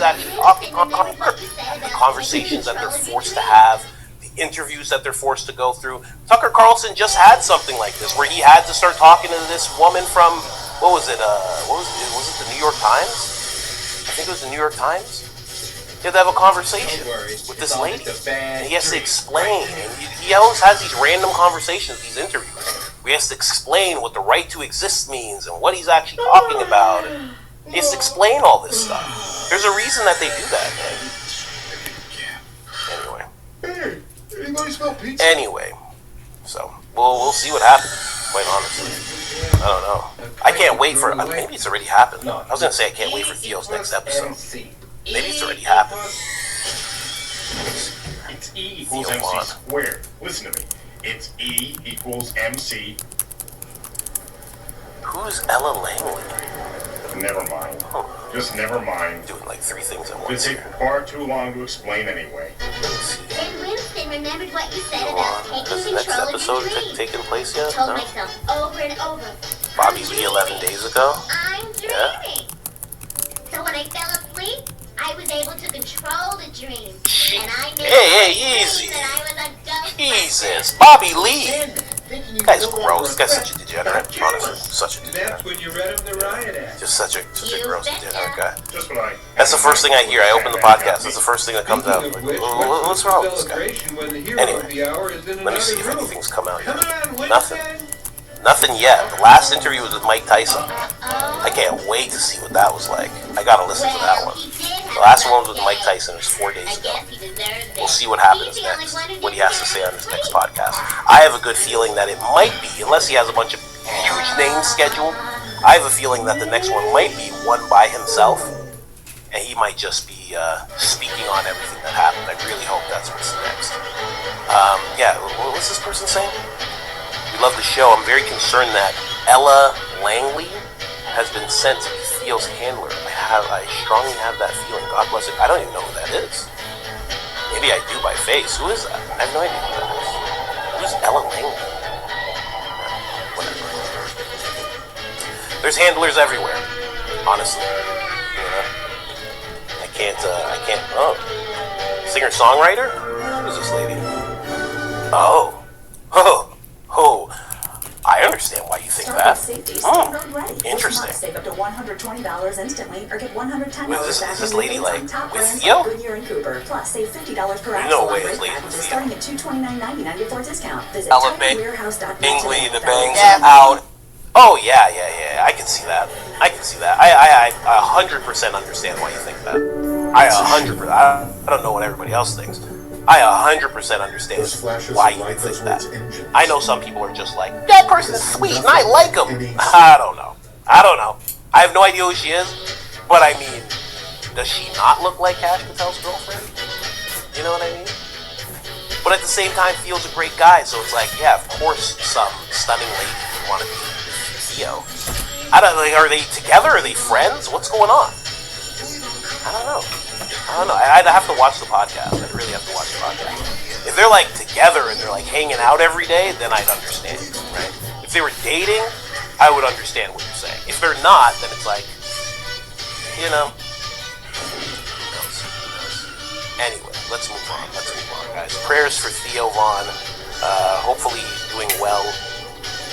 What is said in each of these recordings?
actually talking on camera, the conversations that they're forced to have, the interviews that they're forced to go through. Tucker Carlson just had something like this, where he had to start talking to this woman from, what was it, was it the New York Times? I think it was the New York Times. He had to have a conversation with this lady, and he has to explain, and he always has these random conversations, these interviews, where he has to explain what the right to exist means, and what he's actually talking about, and he has to explain all this stuff. There's a reason that they do that, man. Anyway. Hey, anybody smell pizza? Anyway, so we'll see what happens. Quite honestly, I don't know. I can't wait for. Maybe it's already happened. I was gonna say I can't wait for Theo's next episode. Maybe it's already happened. It's E equals MC squared. Listen to me. It's E equals MC. Who's Ella Langley? Never mind. Just never mind. Doing like 3 things at once. It'd take far too long to explain anyway. And Winston remembered what you said about taking Has the next control of episode your dreams. taken place yet? Told No? myself over and over. Bobby Lee 11 days ago? I'm dreaming. Yeah. So when I fell asleep, I was able to control the dream. And I made Hey, dream easy. that I was a ghost. Jesus, Bobby Lee! This guy's gross. This guy's such a degenerate. Honestly, such a degenerate. That's when you read him the riot act. Just such a gross degenerate guy. Just what I. That's the first thing I hear. I open the podcast. That's the first thing that comes out. Like, what's wrong with this guy? Anyway, let me see if anything's come out yet. Nothing. Nothing yet. The last interview was with Mike Tyson. I can't wait to see what that was like. I gotta listen to that one. The last one was with Mike Tyson. It was 4 days ago. We'll see what happens next. What he has to say on his next podcast. I have a good feeling that it might be, unless he has a bunch of huge names scheduled, I have a feeling that the next one might be one by himself, and he might just be speaking on everything that happened. I really hope that's what's next. Yeah, what's this person saying? We love the show. I'm very concerned that Ella Langley has been sent to be Theo's handler. I strongly have that feeling. God bless it. I don't even know who that is. Maybe I do by face. Who is that? I have no idea who that is. Who's Ella Langley? Whatever. There's handlers everywhere. Honestly. You know? I can't, oh. Singer-songwriter? Who's this lady? Oh. I understand why you think that. Interesting. Save up to $120 instantly, or get $110 Wait, is this lady like with brands Theo? like Goodyear and Cooper. Plus, save $50 per No axle way on it's brake lady with packages Theo. starting at $229.99 before discount. Visit Ella TinyWarehouse.net Bingley, today. the bangs out. Oh yeah. I can see that. I 100% understand why you think that. I 100%. I don't know what everybody else thinks. I 100% understand why you think that. I know some people are just like, that person's sweet and I like him. I don't know. I have no idea who she is, but I mean, does she not look like Cash Patel's girlfriend? You know what I mean? But at the same time, Theo's a great guy, so it's like, yeah, of course some stunning lady would want to be with Theo. I don't know, are they together? Are they friends? What's going on? I don't know. I'd have to watch the podcast. I'd really have to watch the podcast. If they're like together and they're like hanging out every day, then I'd understand, right? If they were dating, I would understand what you're saying. If they're not, then it's like, you know. Who knows? Anyway, let's move on, guys. Prayers for Theo Von. Hopefully he's doing well,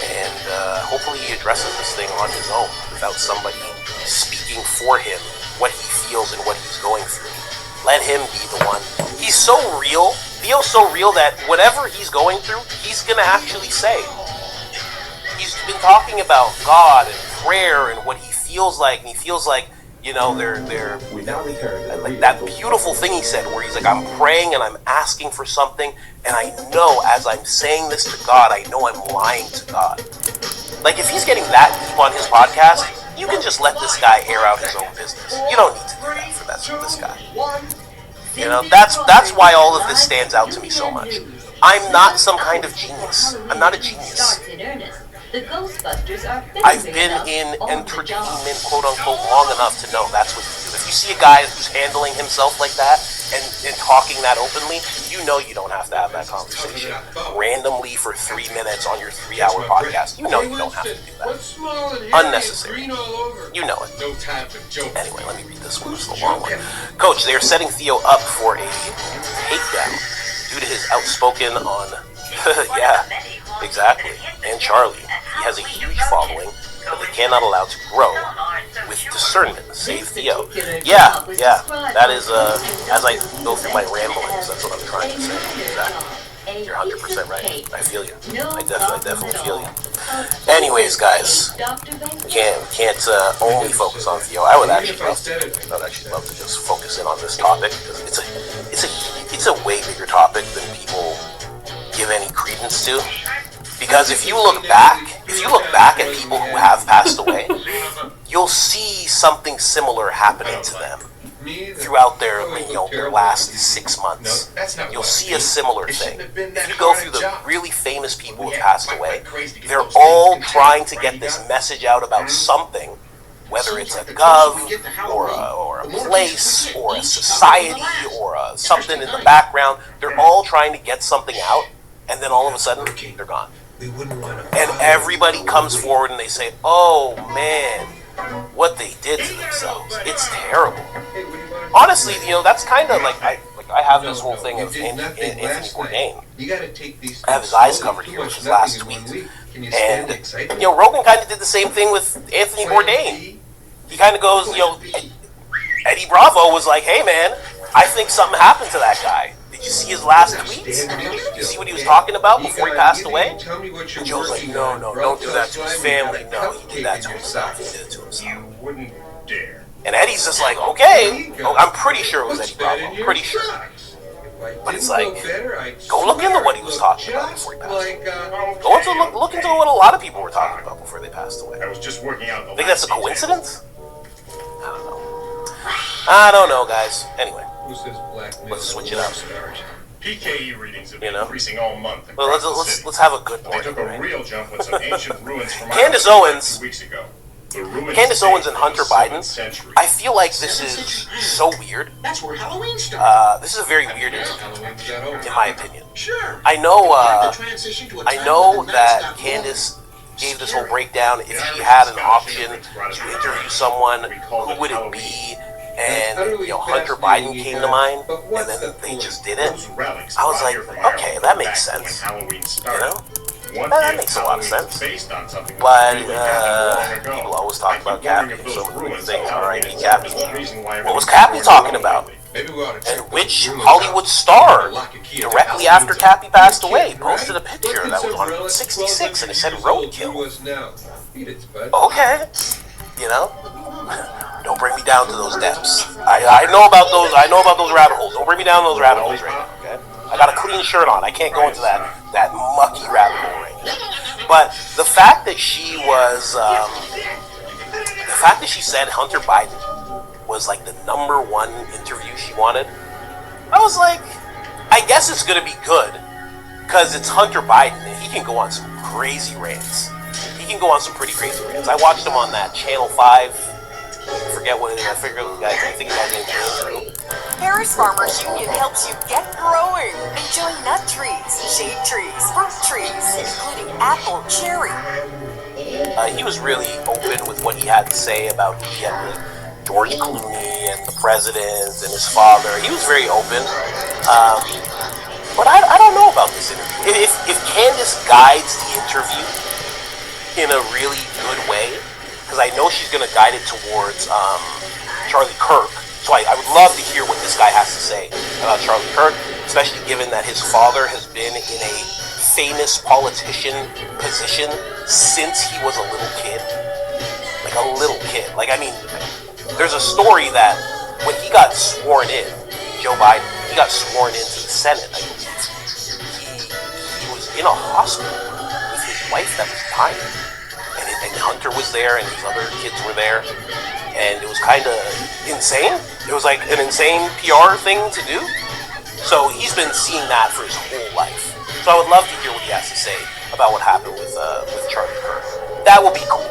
and hopefully he addresses this thing on his own without somebody speaking for him what he feels and what he's going through. Let him be the one. He's so real. Theo's so real that whatever he's going through, he's going to actually say. He's been talking about God and prayer and what he feels like, and he feels like, you know, they're like that beautiful thing he said where he's like, I'm praying and I'm asking for something, and I know as I'm saying this to God, I know I'm lying to God. Like, if he's getting that deep on his podcast, you can just let this guy air out his own business. You don't need to do that for this guy. You know, that's why all of this stands out to me so much. I'm not some kind of genius. I'm not a genius. I've been in entertainment, quote unquote, long enough to know that's what you do. If you see a guy who's handling himself like that, and talking that openly, you know you don't have to have that conversation randomly for 3 minutes on your 3-hour podcast. You know you don't have to do that. Unnecessary. You know it. Anyway, let me read this one. This is a long one. Coach, they are setting Theo up for a takedown due to his outspoken on... yeah, exactly. And Charlie. He has a huge following, but they cannot allow to grow with discernment. Save Theo. Yeah. That is, as I go through my ramblings, that's what I'm trying to say. Exactly. You're 100% right. I feel you. I definitely feel you. Anyways, guys, can't only focus on Theo. I would actually love to just focus in on this topic because it's a way bigger topic than people give any credence to. Because if you look back at people who have passed away, you'll see something similar happening to them throughout their last 6 months. You'll see a similar thing. If you go through the really famous people who have passed away, they're all trying to get this message out about something, whether it's a gov or a place or a society or something in the background. They're all trying to get something out, and then all of a sudden they're gone. And everybody comes forward and they say, "Oh man, what they did to themselves. It's terrible." Honestly, that's kind of like I have this whole thing of Anthony Bourdain. I have his eyes covered here with his last tweet. And, Rogan kind of did the same thing with Anthony Bourdain. He kind of goes, Eddie Bravo was like, "Hey man, I think something happened to that guy. Did you see his last tweets? Did you see what he was talking about before he passed away?" And Joe's like, no, don't do that to his family. No, he did that to himself. He did it to himself. You wouldn't dare. And Eddie's just like, okay. I'm pretty sure it was Eddie Bravo. Pretty sure. But it's like, go look into what he was talking about before he passed away. Go look into what a lot of people were talking about before they passed away. I was just working out the Think that's a coincidence? I don't know, guys. Anyway, let's switch it up. PKE readings have been increasing all month. Well, let's have a good They morning. took a real jump with some ancient ruins from Candace Ireland Owens. 2 weeks ago. The ruins Candace date Owens and from Hunter the 7th Biden. century. I feel like this is so weird. That's where Halloween started. This is a very weird interview, Halloween was that over? in my opinion. Sure. I know Transition to a I time know when the that mascot Candace gave this whole breakdown. If he had an option to interview someone, who would it be? And Hunter Biden came to mind, and then they just did it. Those relics I was brought like, here from okay, Ireland that makes back when sense. Halloween started. One That if makes a lot of Halloween was sense. based on something that But really happened long ago. people always talk I about keep wondering Cappy. if So those many ruins things. of R.I.P. Halloween Cappy. is the reason why What was everything's Cappy going talking wrong about? lately. Maybe we ought to check And with which the ruins Hollywood out. star, Lock a key to directly Halloween. after Cappy passed away, Right? posted a picture that was on Relics 66 and it said 12 roadkill. was now. Beat it, bud. Okay, don't bring me down to those depths. I know about those. I know about those rabbit holes. Don't bring me down those rabbit holes right now. Okay, I got a clean shirt on. I can't go into that mucky rabbit hole right now. But the fact that she was, the fact that she said Hunter Biden was like the #1 interview she wanted, I was like, I guess it's gonna be good because it's Hunter Biden and he can go on some crazy rants. He can go on some pretty crazy rants. I watched him on that Channel 5. I forget what it is. I think the guy's name is Andrew. Harris Farmers Union helps you get growing. Enjoy nut trees, shade trees, fruit trees, including apple, cherry. He was really open with what he had to say about George Clooney and the president and his father. He was very open. But I don't know about this interview. If Candace guides the interview in a really good way, because I know she's going to guide it towards Charlie Kirk. So I would love to hear what this guy has to say about Charlie Kirk, especially given that his father has been in a famous politician position since he was a little kid. Like a little kid. Like, I mean, there's a story that when he got sworn in, Joe Biden, he got sworn into the Senate, I believe. He was in a hospital with his wife that was dying. And Hunter was there, and his other kids were there, and it was kind of insane. It was like an insane PR thing to do. So he's been seeing that for his whole life. So I would love to hear what he has to say about what happened with Charlie Kirk. That would be cool.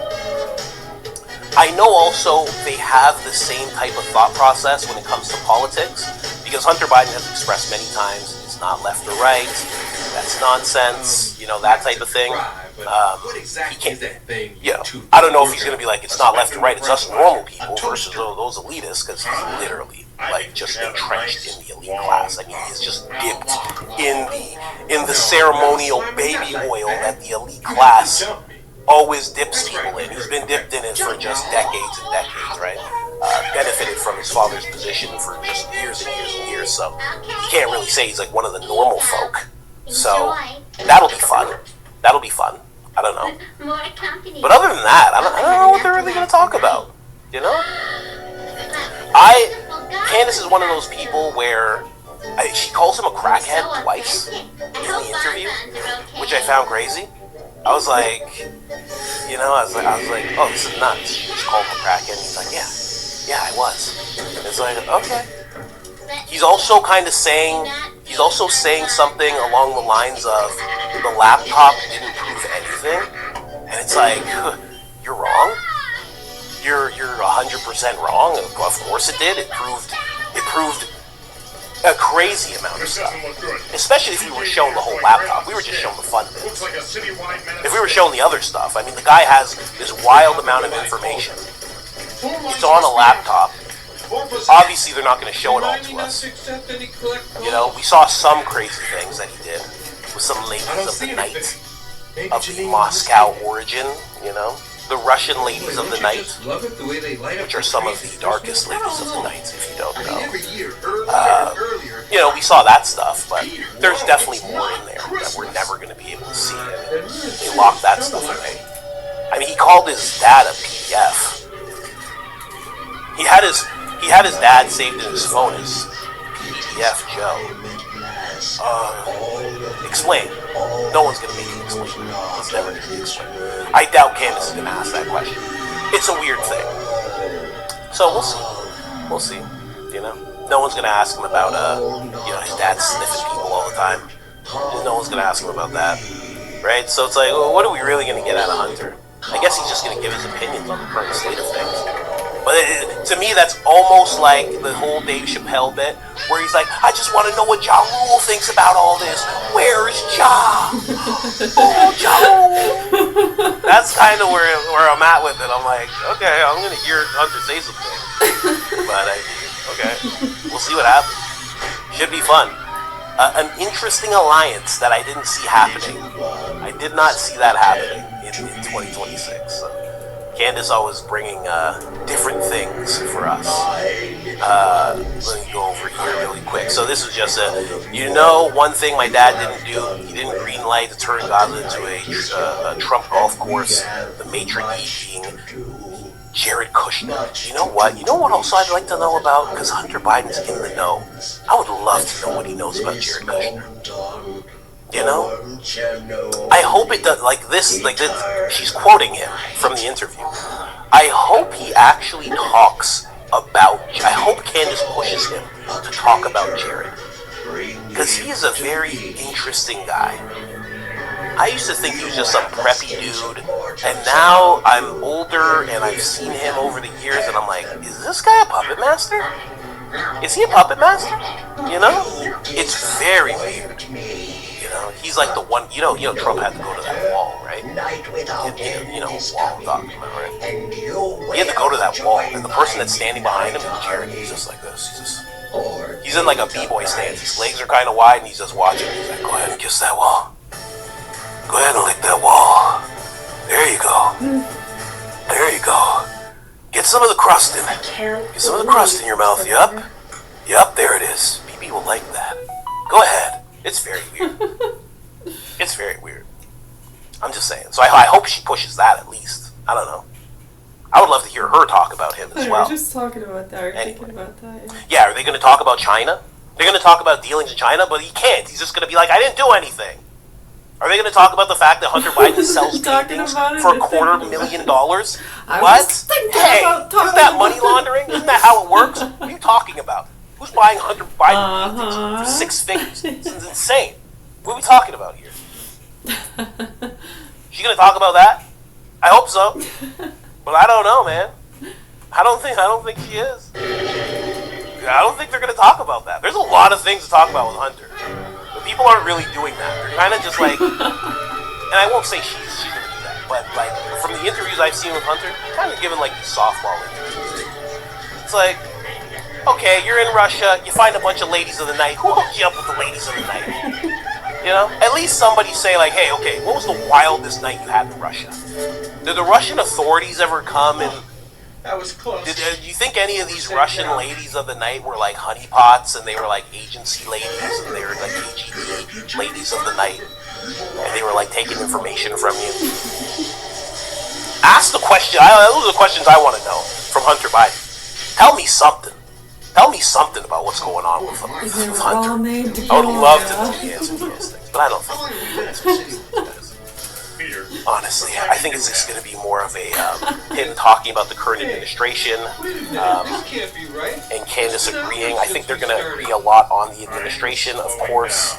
I know also they have the same type of thought process when it comes to politics, because because Hunter Biden has expressed many times it's not left or right, that's nonsense, you know, that type of thing. What exactly He can't, is that thing? you know, I don't know if he's going to be like, it's not left or right, it's us normal people versus those elitists, because he's literally like just entrenched in the elite class. I mean, he's just dipped in the ceremonial baby oil that the elite class always dips people in. He's been dipped in it for just decades and decades, right? Benefited from his father's position for just years and years and years, so you can't really say he's like one of the normal folk. So that'll be fun. That'll be fun. I don't know. More company. But other than that, I don't know what they're really going to talk about. You know? Candace is one of those people where she calls him a crackhead twice in the interview, which I found crazy. I was like, you know, I was like, oh, this is nuts. She just called him a crackhead. And he's like, yeah, I was. And it's like, okay. He's also kind of saying, something along the lines of the laptop didn't prove anything, and it's like, you're wrong. You're 100% wrong. Of course it did. It proved a crazy amount of stuff. Especially if we were shown the whole laptop. We were just shown the fun bits. If we were shown the other stuff, I mean, the guy has this wild amount of information. It's on a laptop. Obviously, they're not going to show it all to us. You know, we saw some crazy things that he did with some ladies of the night, of the Moscow origin, you know, the Russian ladies of the night, which are some of the darkest ladies of the night, if you don't know. You know, we saw that stuff, but there's definitely more in there that we're never going to be able to see. And they locked that stuff away. I mean, he called his dad a PDF. He had his dad saved in his phone as PDF Joe. Explain. No one's gonna make it explain. It's never gonna be explained. I doubt Candace is gonna ask that question. It's a weird thing. So we'll see. We'll see. You know? No one's gonna ask him about you know, his dad sniffing people all the time. No one's gonna ask him about that. Right? So it's like, well, what are we really gonna get out of Hunter? I guess he's just gonna give his opinions on the current state of things. But to me, that's almost like the whole Dave Chappelle bit, where he's like, I just want to know what Ja Rule thinks about all this. Where's Ja? Oh, Ja Rule. That's kind of where I'm at with it. I'm like, okay, I'm going to hear Hunter say something. But, okay, we'll see what happens. Should be fun. An interesting alliance that I didn't see happening. I did not see that happening in 2026. So. Candace always bringing different things for us. Let me go over here really quick. So this is just you know, one thing my dad didn't do, he didn't green light to turn Gaza into a Trump golf course, the matron being Jared Kushner. You know what? You know what also I'd like to know about? Because Hunter Biden's in the know. I would love to know what he knows about Jared Kushner. You know? I hope it does, like this, she's quoting him from the interview. I hope he actually talks about, I hope Candace pushes him to talk about Jared. Because he is a very interesting guy. I used to think he was just some preppy dude, and now I'm older and I've seen him over the years and I'm like, is this guy a puppet master? Is he a puppet master? You know? It's very weird. You know, he's like the one, you know, Trump had to go to that wall, right? You know what wall I'm talking about, right? He had to go to that wall, and the person that's standing behind him, Jared, he's just like this. He's in like a b-boy stance. His legs are kind of wide, and he's just watching. He's like, go ahead and kiss that wall. Go ahead and lick that wall. There you go. There you go. Get some of the crust in it. Get some of the crust in your mouth. Yup, there it is. BB will like that. Go ahead. It's very weird. It's very weird. I'm just saying. So I hope she pushes that at least. I don't know. I would love to hear her talk about him as well. We're just talking about that. We're thinking about that. Yeah, are they going to talk about China? They're going to talk about dealings in China, but he can't. He's just going to be like, I didn't do anything. Are they going to talk about the fact that Hunter Biden sells paintings for $250,000? What? Hey, isn't that money laundering? Isn't that how it works? What are you talking about? Who's buying Hunter Biden paintings for 6 figures? This is insane. What are we talking about here? She going to talk about that? I hope so. But I don't know, man. I don't think she is. I don't think they're going to talk about that. There's a lot of things to talk about with Hunter, but people aren't really doing that. They're kind of just like, and I won't say she's going to do that, but like from the interviews I've seen with Hunter, kind of giving like these softball interviews. It's like, okay, you're in Russia, you find a bunch of ladies of the night. Who hooked you up with the ladies of the night? You know, at least somebody say like, hey, okay, what was the wildest night you had in Russia? Did the Russian authorities ever come and? That was close. Do you think any of these Russian ladies of the night were like honeypots, and they were like agency ladies, and they were like KGB ladies of the night, and they were like taking information from you? Ask the question. Those are the questions I want to know from Hunter Biden. Tell me something. Tell me something about what's going on with Hunter. I would love to know the answer to these things, but I don't think. Honestly, I think it's just going to be more of a him talking about the current administration and Candace agreeing. I think they're going to agree a lot on the administration, of course.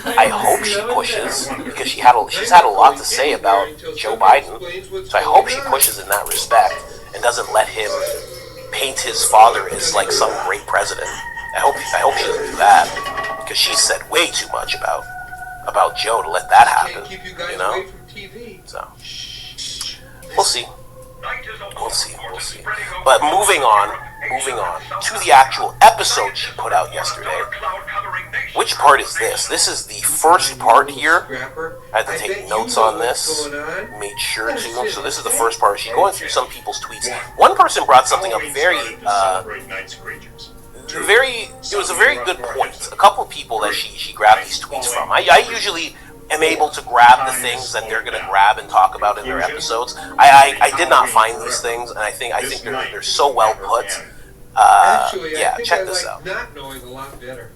I hope she pushes, because she's had a lot to say about Joe Biden, so I hope she pushes in that respect and doesn't let him paint his father as like some great president. I hope she doesn't do that, because she said way too much about Joe to let that happen, you know? So, we'll see. We'll see. But moving on to the actual episode she put out yesterday. Which part is this? This is the first part here. I had to take notes on this. Made sure to. So this is the first part. She's going through some people's tweets. One person brought something up it was a very good point. A couple of people that she grabbed these tweets from. I usually am able to grab the things that they're going to grab and talk about in their episodes. I did not find these things, and I think they're so well put. Yeah, check this out. Not knowing a lot better.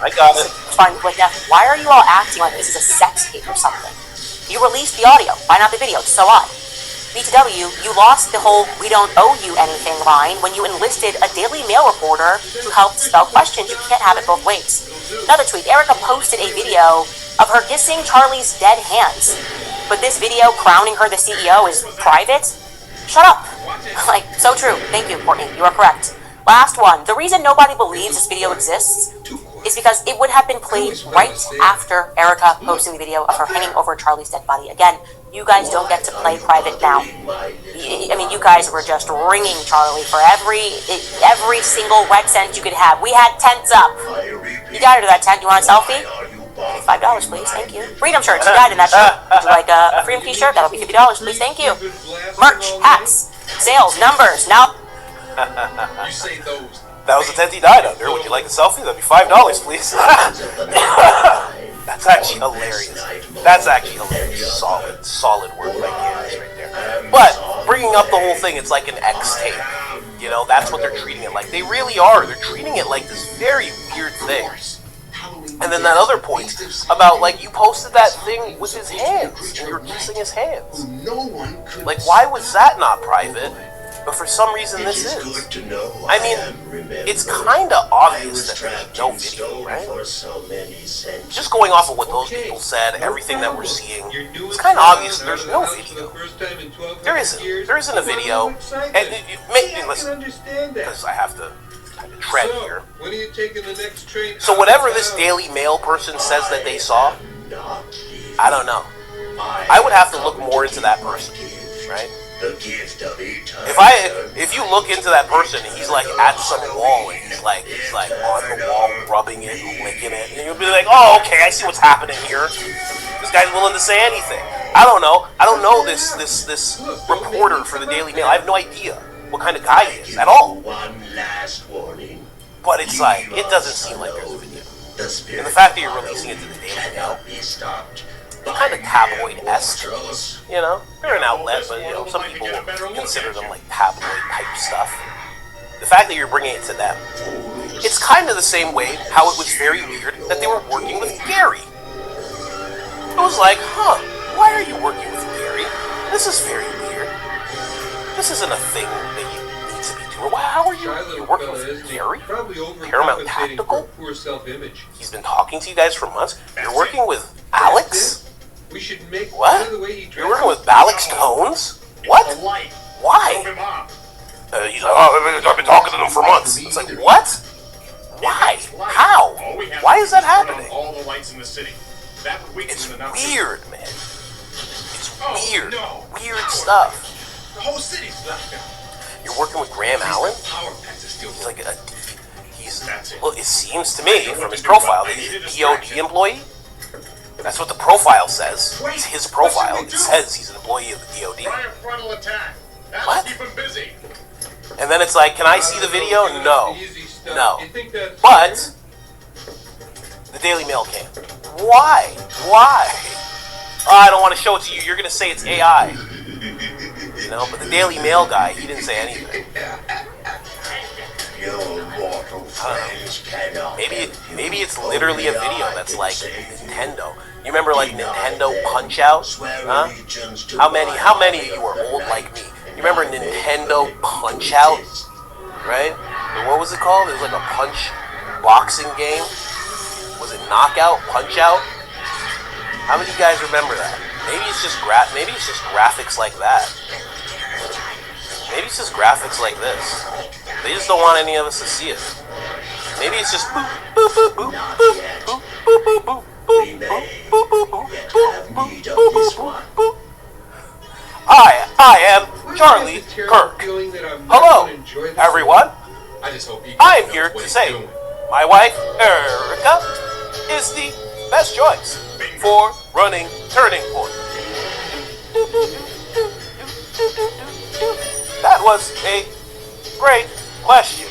I got it. Fine with that. Why are you all acting like this is a sex tape or something? You released the audio. Why not the video? So what? BTW, you lost the whole "we don't owe you anything" line when you enlisted a Daily Mail reporter who helped spell questions. You can't have it both ways. Another tweet, Erica posted a video of her kissing Charlie's dead hands. But this video crowning her the CEO is private? Shut up. Like, so true. Thank you, Courtney. You are correct. Last one. The reason nobody believes this video exists is because it would have been played right after Erica posting the video of her hanging over Charlie's dead body. Again, you guys don't get to play private now. I mean, you guys were just ringing Charlie for every single wet cent you could have. We had tents up. You died under that tent. You want a selfie? $5, please. Thank you. Freedom shirts. You died in that shirt. Would you like a freedom t-shirt? That'll be $50, please. Thank you. Merch, hats, sales, numbers. Now. You say those. That was the tent he died under. Would you like a selfie? That'd be $5, please. That's actually hilarious. That's actually hilarious. Solid work by Candace right there. But bringing up the whole thing, it's like an X tape. You know, that's what they're treating it like. They really are. They're treating it like this very weird thing. And then that other point about, like, you posted that thing with his hands, and you were kissing his hands. Like, why was that not private? But for some reason this is. I mean, it's kind of obvious that there's no video, right? Just going off of what those people said, everything that we're seeing, it's kind of obvious that there's no video. There isn't a video. And maybe, listen, because I have to kind of tread here. When are you taking the next train? So whatever this Daily Mail person says that they saw, I don't know. I would have to look more into that person, right? If you look into that person and he's like at some wall and he's like on the wall rubbing it and licking it, and you'll be like, oh, okay, I see what's happening here. This guy's willing to say anything. I don't know this reporter for the Daily Mail. I have no idea what kind of guy he is at all. But it's like, it doesn't seem like there's a video. And the fact that you're releasing it to the Daily Mail, kind of tabloid-esque, you know? They're an outlet, but, you know, some people consider them, like, tabloid-type stuff. The fact that you're bringing it to them, it's kind of the same way how it was very weird that they were working with Gary. It was like, huh, why are you working with Gary? This is very weird. This isn't a thing that you need to be doing. How are you working with Gary? Paramount Tactical? He's been talking to you guys for months. You're working with Alex? We should make what? You're working with Alex Tones? What? Why? He's like, oh, I've been talking to them for months. It's like, what? Why? How? Why is that happening? All the lights in the city. That would weaken It's the numbers. weird, man. It's Oh, weird. no. Weird Howard. stuff. The whole city's blacked out. You're working with Graham Allen? Power packs are still He's like he's, That's it. well, it seems to me from his profile that he's a DOD employee. That's what the profile says. It's his profile. It says he's an employee of the DOD. Try a frontal attack. That'll What? keep him busy. And then it's like, can I see the video? No. Easy stuff. No. You think that's But the Daily Mail can. Why? Why? Oh, I don't want to show it to you. You're going to say it's AI. You know, but the Daily Mail guy, he didn't say anything. Maybe it's literally a video that's like Nintendo. You remember like Nintendo Punch Out? Huh? How many of you are old like me? You remember Nintendo Punch Out? Right? And what was it called? It was like a punch boxing game. Was it Knockout? Punch Out? How many of you guys remember that? Maybe it's just graphics like that. Maybe it's just graphics like this. They just don't want any of us to see it. Maybe it's just boop boop boop boop boop boop boop boop boop boop boop boop boop boop. I am Charlie Kirk. Hello, everyone. I just hope he I am knows here what to he's say doing. my wife Erica is the best choice for running Turning Point. That was a great question.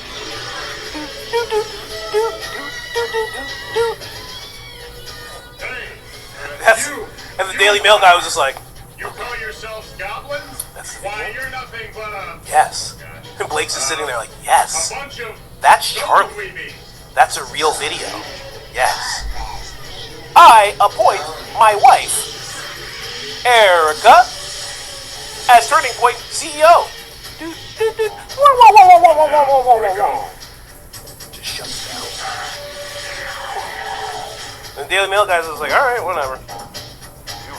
And the Daily Mail guy was just like, You call yourselves goblins? That's the Why, video? you're nothing but a yes. And Blake's just sitting there like, yes, bunch of that's Charlie. weebies. That's a real video. Yes. I appoint my wife, Erica, as Turning Point CEO. Just shuts down. And the Daily Mail guys was like, alright, whatever.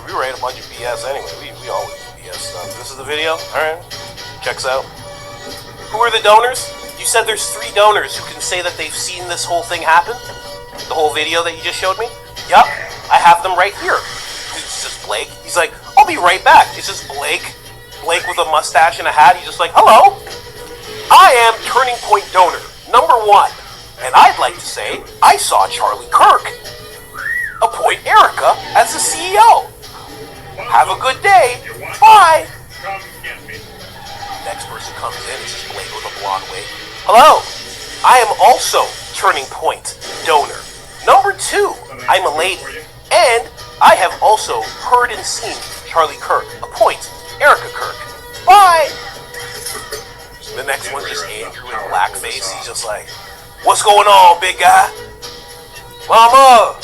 We write a bunch of BS anyway. We always do BS stuff. This is the video? Alright. Checks out. Who are the donors? You said there's 3 donors who can say that they've seen this whole thing happen? The whole video that you just showed me? Yup. I have them right here. It's just Blake. He's like, I'll be right back. It's just Blake. Blake with a mustache and a hat. He's just like, hello. I am Turning Point donor number 1. And I'd like to say I saw Charlie Kirk appoint Erica as the CEO. Have a good day. Bye. Come get me. Next person comes in, it's just Blake with a blonde wig. Hello, I am also Turning Point donor number 2. I'm a lady, and I have also heard and seen Charlie Kirk appoint Erica Kirk. Bye. The next one's just Andrew in blackface. He's just like, what's going on, big guy? Mama.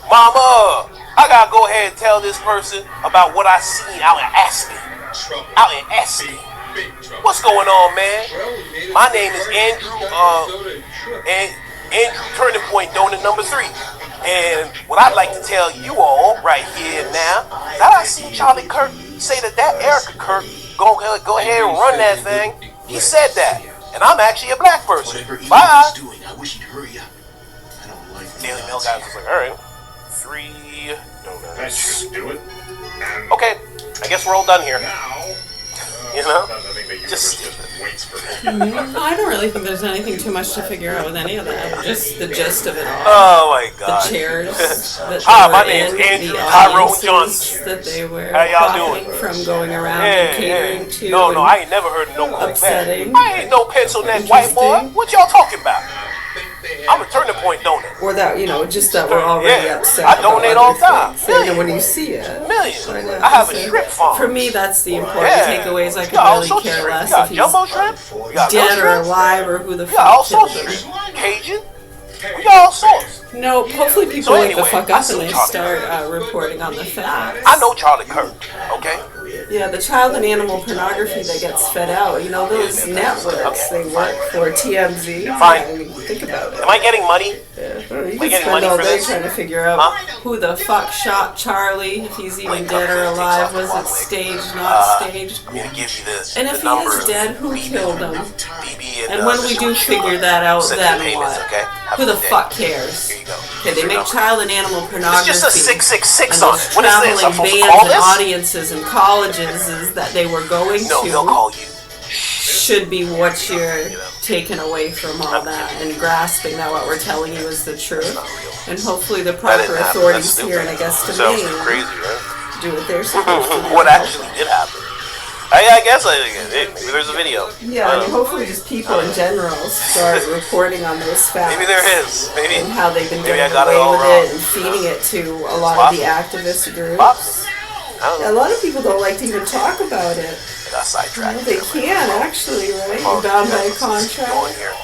Mama, I gotta go ahead and tell this person about what I seen out in Aspen. Trouble. Out in Aspen. Big trouble. What's going on, man? Well, we made it My to name the is party. Andrew, Got the soda and shook. and Andrew Turning Point donor number 3. And what I'd like to tell you all right here now, that I see Charlie Kirk say that Erica Kirk go ahead and run that thing. He said that. And I'm actually a black person. Bye. doing, I wish he'd hurry up. I don't like the Daily Mail odds. guys was like, alright. 3 That donors. should do it. And Okay, I guess we're all done here. now, You know? I think the universe Just- just waits for me. I don't really think there's anything too much to figure out with any of that. Just the gist of it all. Oh my The god. chairs that they Hi, were my name's in, Andrew the Tyrone audiences Johnson. that they were How y'all profiting doing? from going around Yeah, and catering to. No, and I ain't never heard of no cool upsetting. man. I ain't no pencil neck white boy. Interesting. What y'all talking about? Think they I'm a have Turning Point donor. Or that, just that we're already Yeah, upset. I donate about all the time. other things. And when you see it. Millions. I know. I have a So, shrimp farm. For me, that's the important Yeah. takeaways. I You could got all really sorts of care shrimp. less You got if he's jumbo shrimp. You got dead little or shrimp. alive or who the You got all fuck sorts killed of him. shrimp. Cajun. We got all sorts. No, hopefully people So wake the anyway, fuck I up saw and they Charlie start reporting on the facts. I know Charlie Kirk, okay? Yeah, the child and animal pornography that gets fed out. You know, those networks, they work for TMZ. Fine. I mean, think about it. Am I getting money? Yeah. You Am I can getting spend money all for day this? trying to figure out Huh? who the fuck shot Charlie, if he's even dead or alive. Was it staged, not staged? I'm gonna give you this. And the if he number is of dead, who BB killed him? BB And when we do figure that out, send then you payments, what? okay? Have Who a the good day. fuck cares? Here you go. Okay, they make child and animal It's pornography. just a 666 and on those it. What is this? I'm traveling supposed to bands call and this? audiences and colleges is that they were going No, to they'll call you. should be what you're taking away from all that and grasping that what we're telling you is the truth. And hopefully the That proper didn't happen. authorities That's here stupid. in Augusta, Sounds Maine, crazy, right? do what they're supposed to do. What actually did happen? I guess maybe there's a video. Yeah, I mean, hopefully just people in general start reporting on those facts. Maybe there is. Maybe. And how they've been Maybe getting I got it away all with wrong. it and feeding it to a lot of the activist groups. Possible. I don't A know. lot of people don't like to even talk about it. I got sidetracked. They can actually, right? You're bound by a contract. Going here.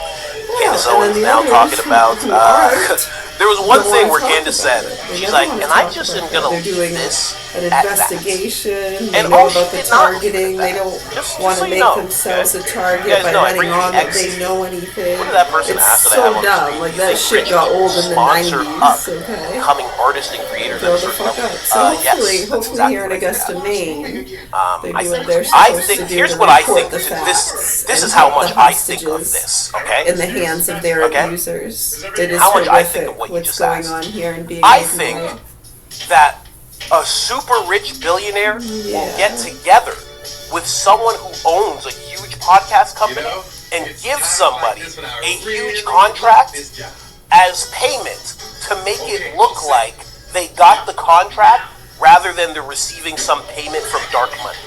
Yeah, Candace and then Owens the now others talking about. who aren't There was one don't thing wanna where talk Candace about said, it. They she's never like, wanna and I talk just about am it. gonna They're leave doing this an at that. investigation. They And know oh, about she the did not leave it targeting. at They that. don't Just want so to you make know, themselves a okay? target You guys by know I letting bring you on the that X. they know anything. What did that person It's ask that I so have on the dumb. screen? Like You that think shit bringing got old in the sponsor 90s. up, Okay. becoming artists and creators Grow at a the certain fuck level. up. So hopefully, Yes, that's hopefully exactly here in what I did. Augusta, Maine, they I do what think, they're I supposed think to do here's to what I report think. the facts This and is how help the much I think of hostages this. Okay. in the hands of their Okay. abusers. It is How much I think horrific of what you what's just going asked. on here and being I ignored. think that a super rich billionaire will Yeah. get together with someone who owns a huge podcast company and give somebody a huge contract as payment to make it look like they got the contract rather than they're receiving some payment from dark money.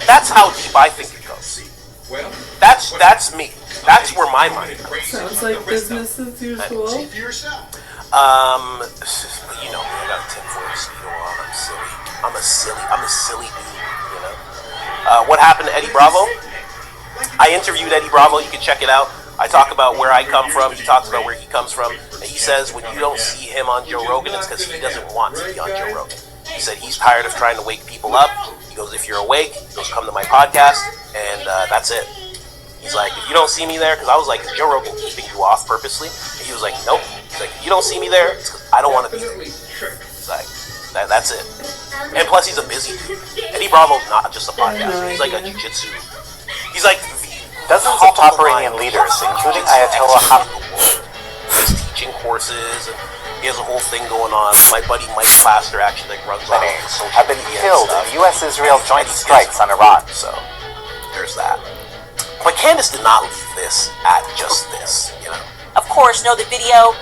That's how deep I think it goes. Well, That's me. That's where my mind goes. Sounds like business as usual. See for yourself. You know me, I got a tinfoil speedo on. I'm silly. I'm a silly dude, you know. What happened to Eddie Bravo? I interviewed Eddie Bravo. You can check it out. I talk about where I come from. He talks about where he comes from. And he says when you don't see him on Joe Rogan, it's because he doesn't want to be on Joe Rogan. He said he's tired of trying to wake people up. He goes, if you're awake, he goes, come to my podcast, and that's it. He's like, if you don't see me there, because I was like, is Joe Rogan keeping you off purposely? And he was like, nope. He's like, if you don't see me there, it's 'cause I don't want to be there. He's like, that's it. And plus, he's a busy dude. Eddie Bravo's not just a podcaster. He's like a jiu-jitsu. He's like Dozens of top Iranian leaders, including Ayatollah He's teaching courses, and he has a whole thing going on. My buddy Mike Plaster actually runs all the social have been media killed and in stuff. U.S.-Israel joint And he's strikes busy. on Iran. So there's that. But Candace did not leave this at just this, you know. Of course, no, the video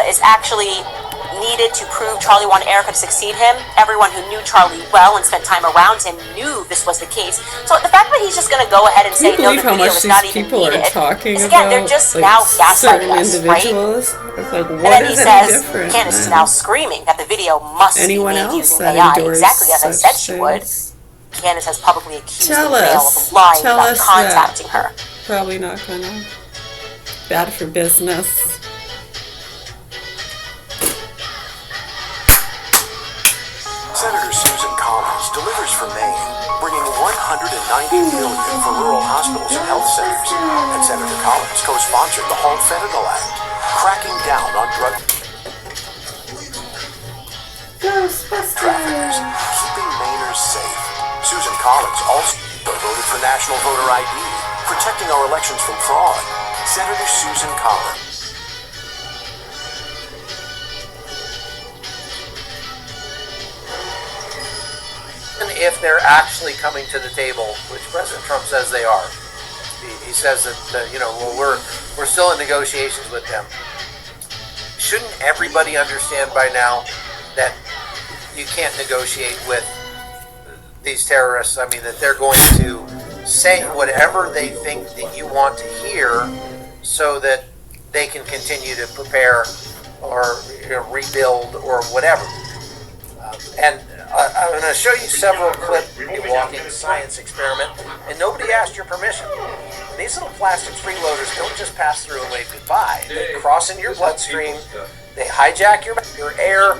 is actually needed to prove Charlie wanted Erica to succeed him. Everyone who knew Charlie well and spent time around him knew this was the case. So the fact that he's just going to go ahead and Can you say no, believe the how video much is these not even people needed are talking is, about? again, they're just like, now gaslighting certain us, right? individuals. It's like, And what then he is any says, different? Candace is man? now screaming that the video must Anyone be made else using that AI, endures exactly as I such said she would. things? Candace has publicly accused Tell the male us. of lying Tell about us contacting her. Probably not gonna. Bad for business. Senator Susan Collins delivers from Maine, bringing $190 million for rural hospitals and health centers. And Senator Collins co-sponsored the Halt Fentanyl Act, cracking down on drug traffickers, keeping Mainers safe. Susan Collins also voted for National Voter ID, protecting our elections from fraud. Senator Susan Collins. If they're actually coming to the table, which President Trump says they are, he says that well, we're still in negotiations with them. Shouldn't everybody understand by now that you can't negotiate with these terrorists? I mean, that they're going to say whatever they think that you want to hear, so that they can continue to prepare or rebuild or whatever. And I'm going to show you several clips of a walking science experiment, and nobody asked your permission. And these little plastic freeloaders don't just pass through and wave goodbye. They cross into your bloodstream, they hijack your air,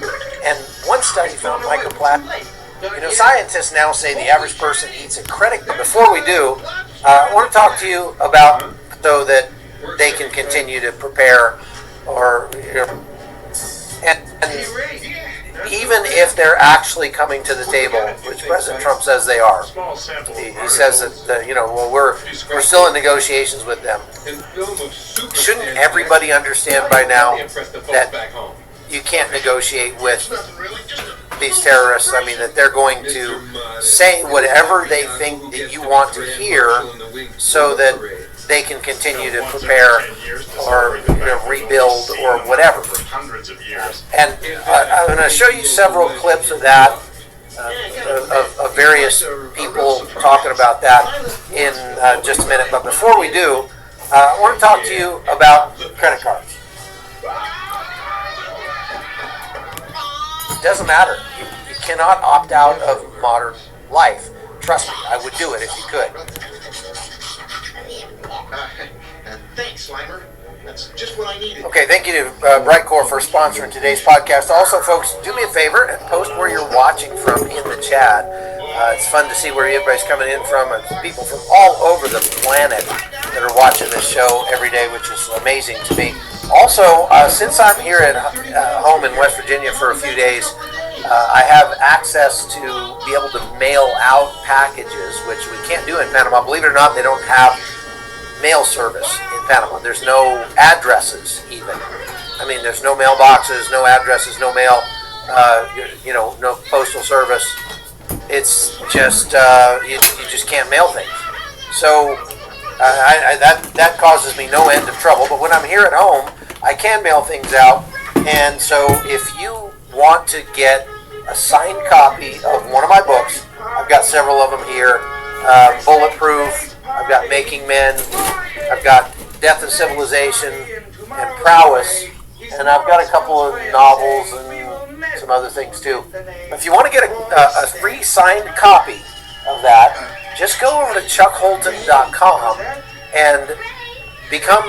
and one study found microplastic You know, scientists now say the average person eats a credit. But before we do, I want to talk to you about so that they can continue to prepare, or and even if they're actually coming to the table, which President Trump says they are. He says that well, we're still in negotiations with them. Shouldn't everybody understand by now that you can't negotiate with these terrorists? I mean, that they're going to say whatever they think that you want to hear so that they can continue to prepare or rebuild or whatever. And I'm going to show you several clips of that, of various people talking about that in just a minute. But before we do, I want to talk to you about credit cards. It doesn't matter. You cannot opt out of modern life. Trust me, I would do it if you could. Thanks, Slimer. That's just what I needed. Okay, thank you to Brightcore for sponsoring today's podcast. Also, folks, do me a favor and post where you're watching from in the chat. It's fun to see where everybody's coming in from. It's people from all over the planet that are watching this show every day, which is amazing to me. Also, since I'm here at home in West Virginia for a few days, I have access to be able to mail out packages, which we can't do in Panama. Believe it or not, they don't have mail service in Panama. There's no addresses even. I mean, there's no mailboxes, no addresses, no mail, no postal service. It's just, you just can't mail things. So that causes me no end of trouble. But when I'm here at home, I can mail things out. And so if you want to get a signed copy of one of my books, I've got several of them here, Bulletproof, I've got Making Men, I've got Death and Civilization, and Prowess, and I've got a couple of novels and some other things too. If you want to get a free signed copy of that, just go over to chuckholton.com and become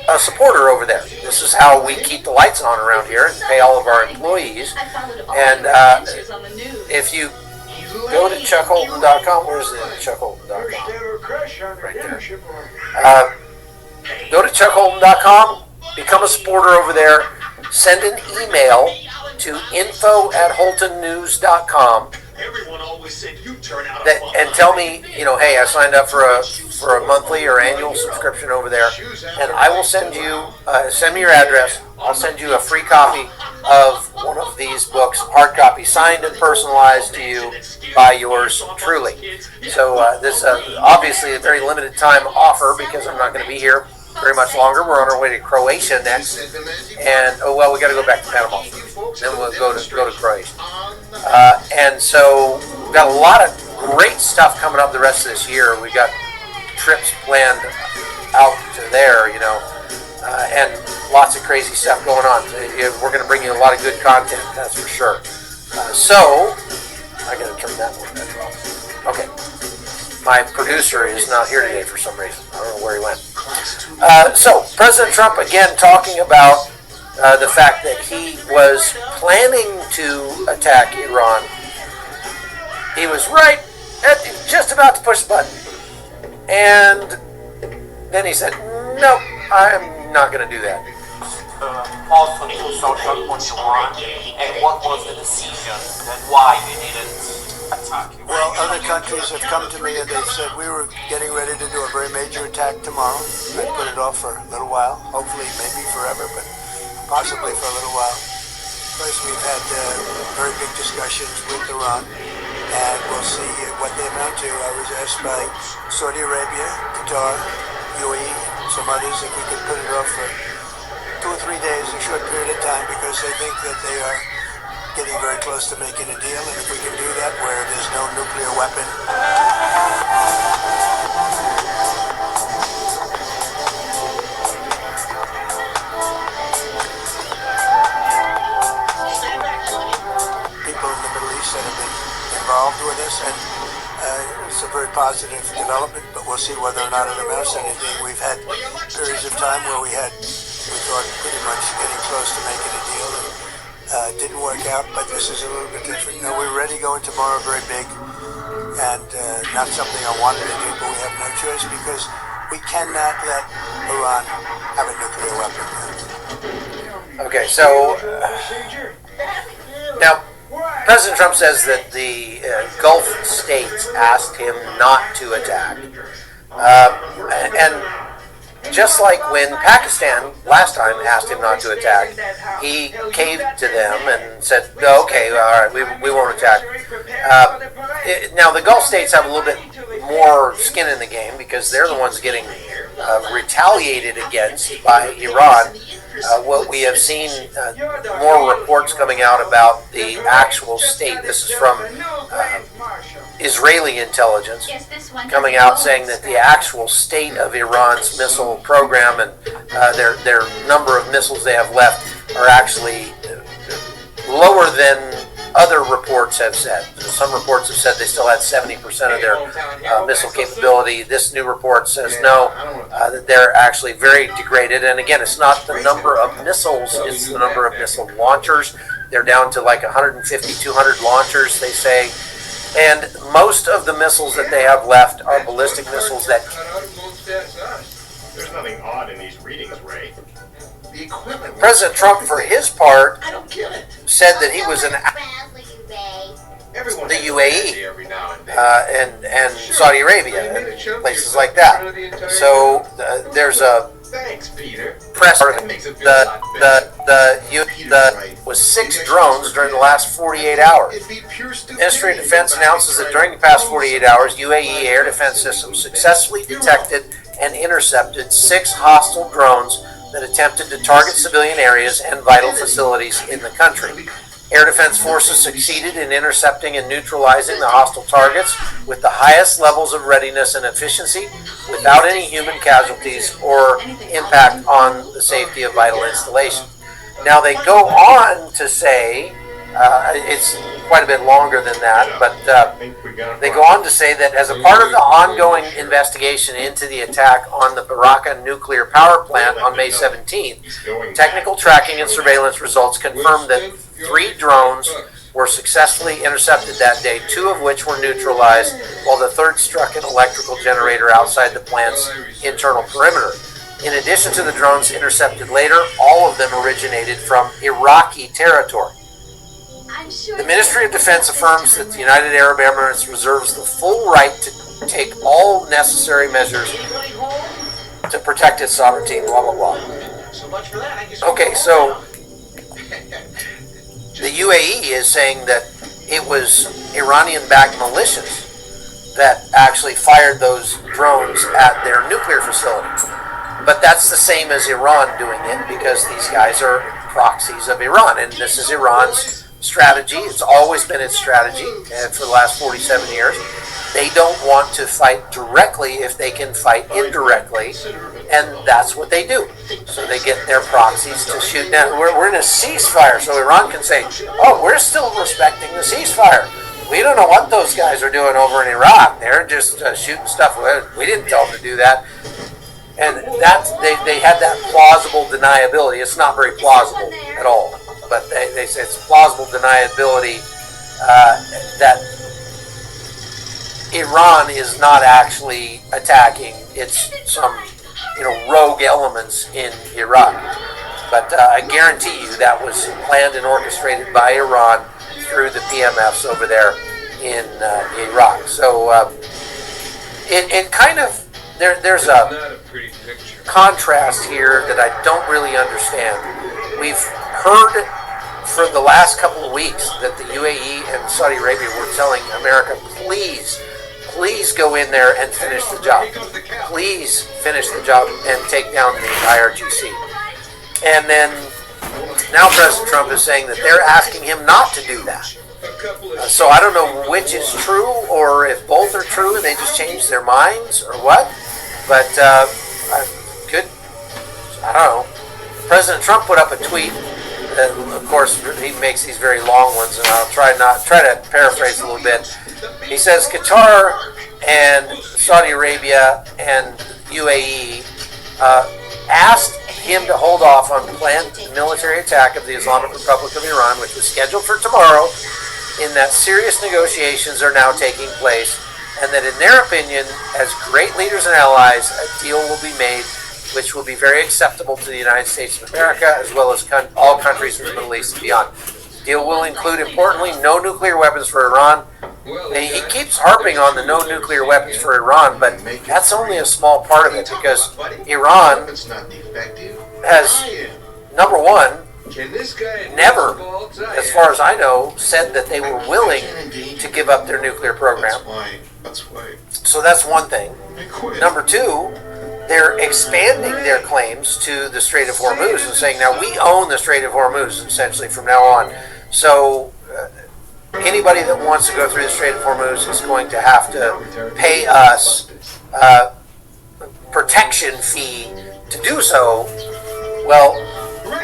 a supporter over there. This is how we keep the lights on around here and pay all of our employees. And if you go to chuckholton.com, where's the chuckholton.com? Right there. Go to chuckholton.com, become a supporter over there, send an email to info@holtonnews.com and tell me, hey, I signed up for a monthly or annual subscription over there, and I will send you, send me your address, I'll send you a free copy of one of these books, hard copy, signed and personalized to you by yours truly. So this obviously a very limited time offer because I'm not going to be here very much longer. We're on our way to Croatia next, and we got to go back to Panama. Then we'll go to Croatia. And so we've got a lot of great stuff coming up the rest of this year. We've got trips planned out to there, and lots of crazy stuff going on. We're going to bring you a lot of good content, that's for sure. So I got to turn that one back off. Okay. My producer is not here today for some reason. I don't know where he went. So, President Trump again talking about the fact that he was planning to attack Iran. He was just about to push the button. And then he said, no, I'm not going to do that. Pause for social on Iran, and what was the decision and why they didn't attack Iran? Well, other countries have come to me and they've said we were getting ready to do a very major attack tomorrow. I'd put it off for a little while, hopefully maybe forever, but possibly for a little while. First, we've had very big discussions with Iran, and we'll see what they amount to. I was asked by Saudi Arabia, Qatar, UAE, some others if we could put it off for 2 or 3 days, a short period of time, because they think that they are getting very close to making a deal, and if we can do that where there's no nuclear weapon. People in the Middle East that have been involved with us, and it's a very positive development, but we'll see whether or not it amounts to anything. We've had periods of time where we thought pretty much getting close to making a deal, and Didn't work out, but this is a little bit different. No, we're ready going tomorrow, very big, and not something I wanted to do, but we have no choice because we cannot let Iran have a nuclear weapon. Okay, so now President Trump says that the Gulf states asked him not to attack, and just like when Pakistan last time asked him not to attack, he caved to them and said, okay, all right, we won't attack. Now, the Gulf states have a little bit more skin in the game because they're the ones getting retaliated against by Iran. What we have seen, more reports coming out about the actual state. This is from Israeli intelligence coming out saying that the actual state of Iran's missile program and their number of missiles they have left are actually lower than other reports have said. Some reports have said they still had 70% of their missile capability. This new report says no, that they're actually very degraded. And again, it's not the number of missiles, it's the number of missile launchers. They're down to like 150, 200 launchers, they say. And most of the missiles that they have left are ballistic missiles that... There's nothing odd in these readings, Ray. The equipment... President Trump, for his part, said that he was the UAE and Saudi Arabia and places like that. So there's a press was 6 drones during the last 48 hours. Ministry of Defense announces that during the past 48 hours, UAE air defense systems successfully detected and intercepted 6 hostile drones that attempted to target civilian areas and vital facilities in the country. Air Defense Forces succeeded in intercepting and neutralizing the hostile targets with the highest levels of readiness and efficiency without any human casualties or impact on the safety of vital installations. Now they go on to say, it's quite a bit longer than that, but they go on to say that as a part of the ongoing investigation into the attack on the Baraka nuclear power plant on May 17th, technical tracking and surveillance results confirmed that 3 drones were successfully intercepted that day, 2 of which were neutralized, while the 3rd struck an electrical generator outside the plant's internal perimeter. In addition to the drones intercepted later, all of them originated from Iraqi territory. The Ministry of Defense affirms that the United Arab Emirates reserves the full right to take all necessary measures to protect its sovereignty, blah, blah, blah. Okay, so the UAE is saying that it was Iranian-backed militias that actually fired those drones at their nuclear facility. But that's the same as Iran doing it because these guys are proxies of Iran, and this is Iran's strategy. It's always been its strategy for the last 47 years. They don't want to fight directly if they can fight indirectly, and that's what they do. So they get their proxies to shoot. Now, we're in a ceasefire, so Iran can say, oh, we're still respecting the ceasefire. We don't know what those guys are doing over in Iraq. They're just shooting stuff. We didn't tell them to do that. And that's, they had that plausible deniability. It's not very plausible at all. But they say it's plausible deniability that Iran is not actually attacking. It's some, rogue elements in Iraq. But I guarantee you that was planned and orchestrated by Iran through the PMFs over there in Iraq. So it kind of, there's a contrast here that I don't really understand. We've heard for the last couple of weeks that the UAE and Saudi Arabia were telling America, please go in there and finish the job. Please finish the job and take down the IRGC. And then now President Trump is saying that they're asking him not to do that. So I don't know which is true or if both are true and they just changed their minds or what. But I don't know. President Trump put up a tweet. Of course, he makes these very long ones, and I'll try to paraphrase a little bit. He says Qatar and Saudi Arabia and UAE asked him to hold off on planned military attack of the Islamic Republic of Iran, which was scheduled for tomorrow, in that serious negotiations are now taking place, and that in their opinion, as great leaders and allies, a deal will be made which will be very acceptable to the United States of America, as well as all countries in the Middle East and beyond. The deal will include, importantly, no nuclear weapons for Iran. He keeps harping on the no nuclear weapons for Iran, but that's only a small part of it, because Iran has, number one, never, as far as I know, said that they were willing to give up their nuclear program. So that's one thing. Number two, they're expanding their claims to the Strait of Hormuz and saying, now we own the Strait of Hormuz, essentially, from now on. So anybody that wants to go through the Strait of Hormuz is going to have to pay us a protection fee to do so. Well,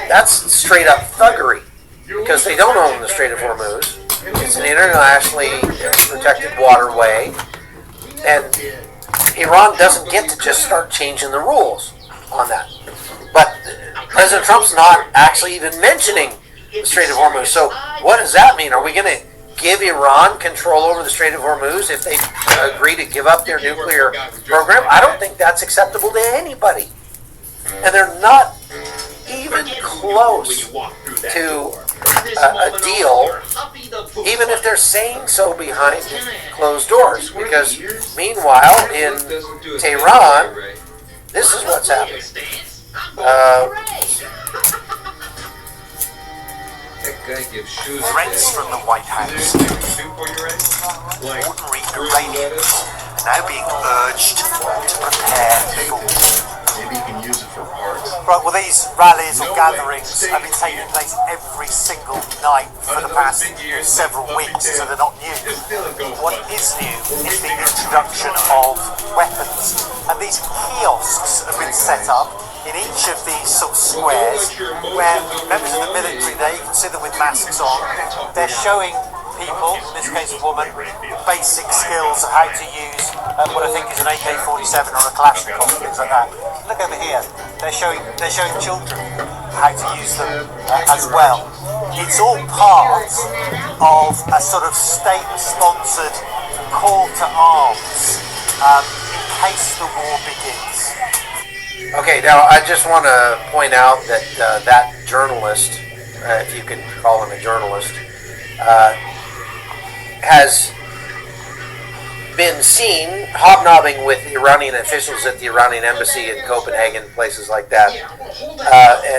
that's straight up thuggery, because they don't own the Strait of Hormuz. It's an internationally protected waterway, and Iran doesn't get to just start changing the rules on that. But President Trump's not actually even mentioning the Strait of Hormuz. So what does that mean? Are we going to give Iran control over the Strait of Hormuz if they agree to give up their nuclear program? I don't think that's acceptable to anybody. And they're not even close to a deal, even if they're saying so behind closed doors. Because meanwhile, in Tehran, this is what's happening. Threats from the White House. Ordinary Iranians are now being urged to prepare for. Maybe you can use it for parts. Right, well, these rallies or gatherings have been taking place every single night for the past several weeks, so they're not new. What is new is the introduction of weapons. And these kiosks have been set up in each of these sort of squares where members of the military there, you can see them with masks on, they're showing people, in this case a woman, basic skills of how to use what I think is an AK-47 or a Kalashnikov, things like that. Look over here, they're showing children how to use them as well. It's all part of a sort of state-sponsored call to arms in case the war begins. Okay, now I just want to point out that that journalist, if you can call him a journalist, has been seen hobnobbing with Iranian officials at the Iranian embassy in Copenhagen, places like that.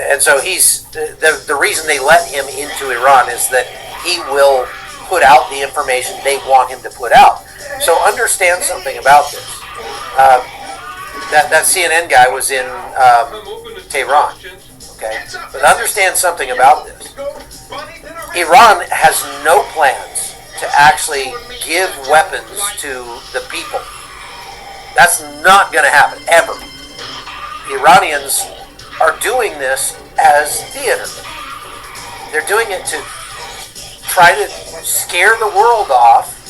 And so he's the reason they let him into Iran is that he will put out the information they want him to put out. So understand something about this. That CNN guy was in Tehran, okay? But understand something about this. Iran has no plans to actually give weapons to the people. That's not going to happen, ever. The Iranians are doing this as theater. They're doing it to try to scare the world off.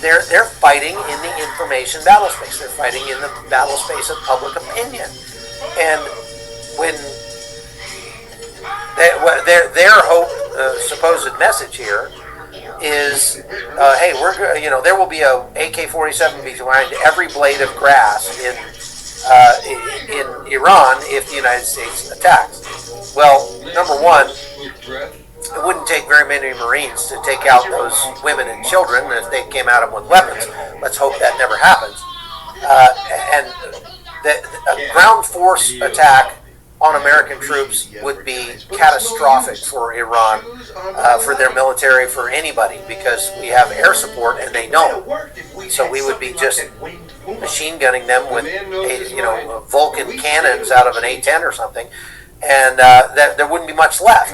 They're fighting in the information battle space. They're fighting in the battle space of public opinion. And when their hope, supposed message here is, hey, there will be a AK-47 behind every blade of grass in Iran if the United States attacks. Well, number one, it wouldn't take very many Marines to take out those women and children if they came at them with weapons. Let's hope that never happens. And a ground force attack on American troops would be catastrophic for Iran, for their military, for anybody, because we have air support and they don't. So we would be just machine gunning them with Vulcan cannons out of an A-10 or something, and there wouldn't be much left.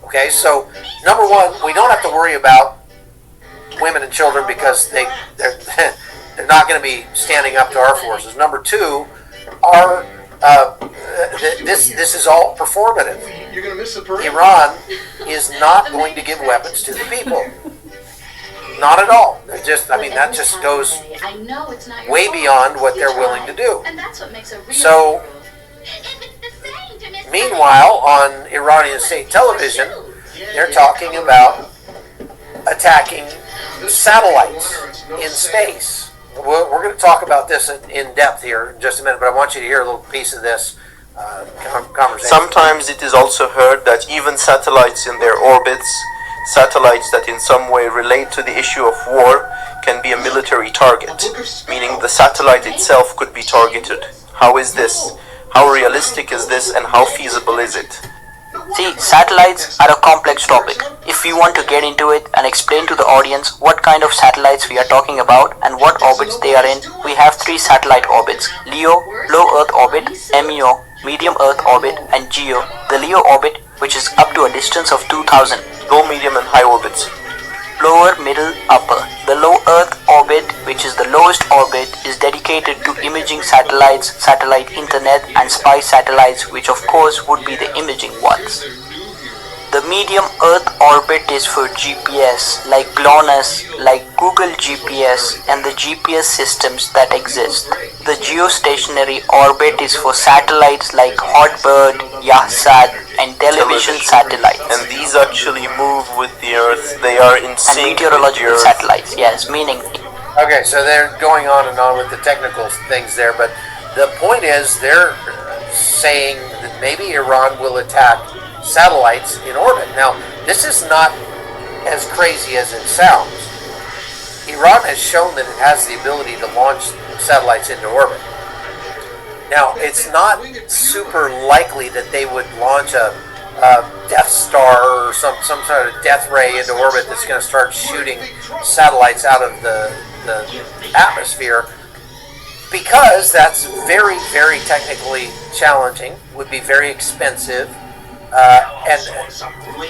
Okay, so number one, we don't have to worry about women and children because they're not going to be standing up to our forces. Number two, this is all performative. Iran is not going to give weapons to the people. Not at all. That just goes way beyond what they're willing to do. So Meanwhile, on Iranian state television, they're talking about attacking satellites in space. We're going to talk about this in depth here in just a minute, but I want you to hear a little piece of this conversation. Sometimes it is also heard that even satellites in their orbits, satellites that in some way relate to the issue of war, can be a military target, meaning the satellite itself could be targeted. How is this? How realistic is this, and how feasible is it? See, satellites are a complex topic. If we want to get into it and explain to the audience what kind of satellites we are talking about and what orbits they are in, we have 3 satellite orbits: LEO, low Earth orbit; MEO, medium Earth orbit; and GEO, the LEO orbit, which is up to a distance of 2000. Low, medium, and high orbits. Lower, middle, upper. The low Earth orbit, which is the lowest orbit, is dedicated to imaging satellites, satellite internet, and spy satellites, which of course would be the imaging ones. The medium Earth orbit is for GPS, like GLONASS, like Google GPS, and the GPS systems that exist. The geostationary orbit is for satellites like Hotbird, Yahsat, and television satellites. And these actually move with the Earth. They are in sync with the meteorological Earth. satellites, yes, meaning. Okay, so they're going on and on with the technical things there, but the point is they're saying that maybe Iran will attack satellites in orbit. Now, this is not as crazy as it sounds. Iran has shown that it has the ability to launch satellites into orbit. Now, it's not super likely that they would launch a Death Star or some sort of death ray into orbit that's going to start shooting satellites out of the atmosphere, because that's very, very technically challenging, would be very expensive, and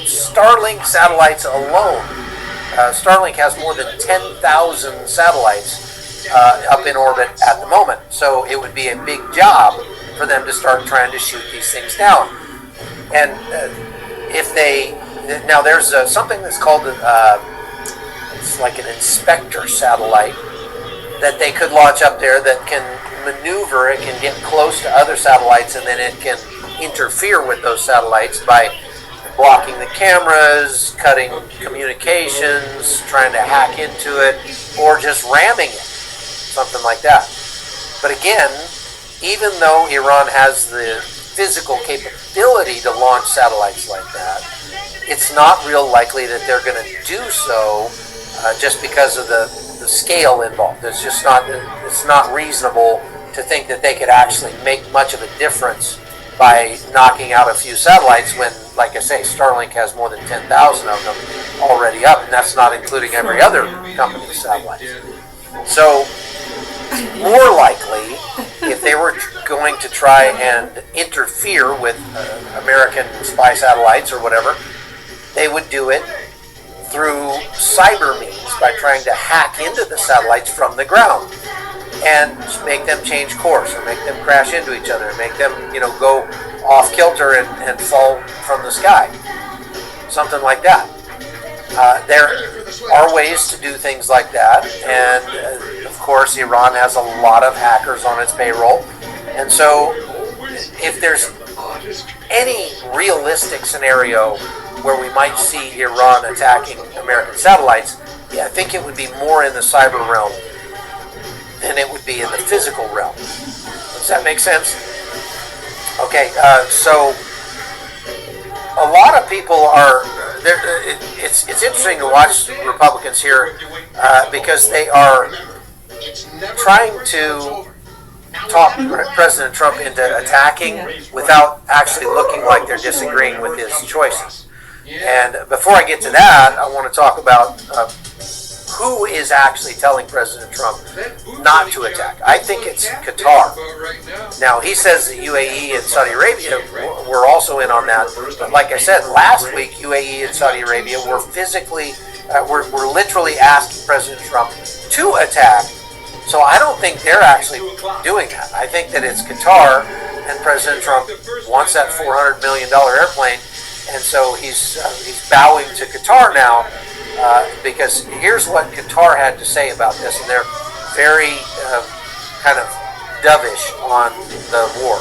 Starlink satellites alone, Starlink has more than 10,000 satellites up in orbit at the moment, so it would be a big job for them to start trying to shoot these things down. And if they, now there's something that's called it's like an inspector satellite that they could launch up there that can maneuver. It can get close to other satellites, and then it can interfere with those satellites by blocking the cameras, cutting communications, trying to hack into it, or just ramming it, something like that. But again, even though Iran has the physical capability to launch satellites like that, it's not real likely that they're going to do so just because of the scale involved. It's just not, it's not reasonable to think that they could actually make much of a difference by knocking out a few satellites when, like I say, Starlink has more than 10,000 of them already up, and that's not including every other company's satellites. So, more likely, if they were going to try and interfere with American spy satellites or whatever, they would do it through cyber means, by trying to hack into the satellites from the ground and make them change course, or make them crash into each other, and make them, go off kilter and fall from the sky, something like that. There are ways to do things like that, and of course Iran has a lot of hackers on its payroll, and so if there's any realistic scenario where we might see Iran attacking American satellites, I think it would be more in the cyber realm than it would be in the physical realm. Does that make sense? Okay, so a lot of people are there. It's interesting to watch Republicans here because they are trying to talk President Trump into attacking without actually looking like they're disagreeing with his choices. And before I get to that, I want to talk about who is actually telling President Trump not to attack. I think it's Qatar. Now, he says that UAE and Saudi Arabia were also in on that. But like I said, last week, UAE and Saudi Arabia were physically, were literally asking President Trump to attack. So I don't think they're actually doing that. I think that it's Qatar, and President Trump wants that $400 million airplane. And so he's bowing to Qatar now, because here's what Qatar had to say about this, and they're very kind of dovish on the war?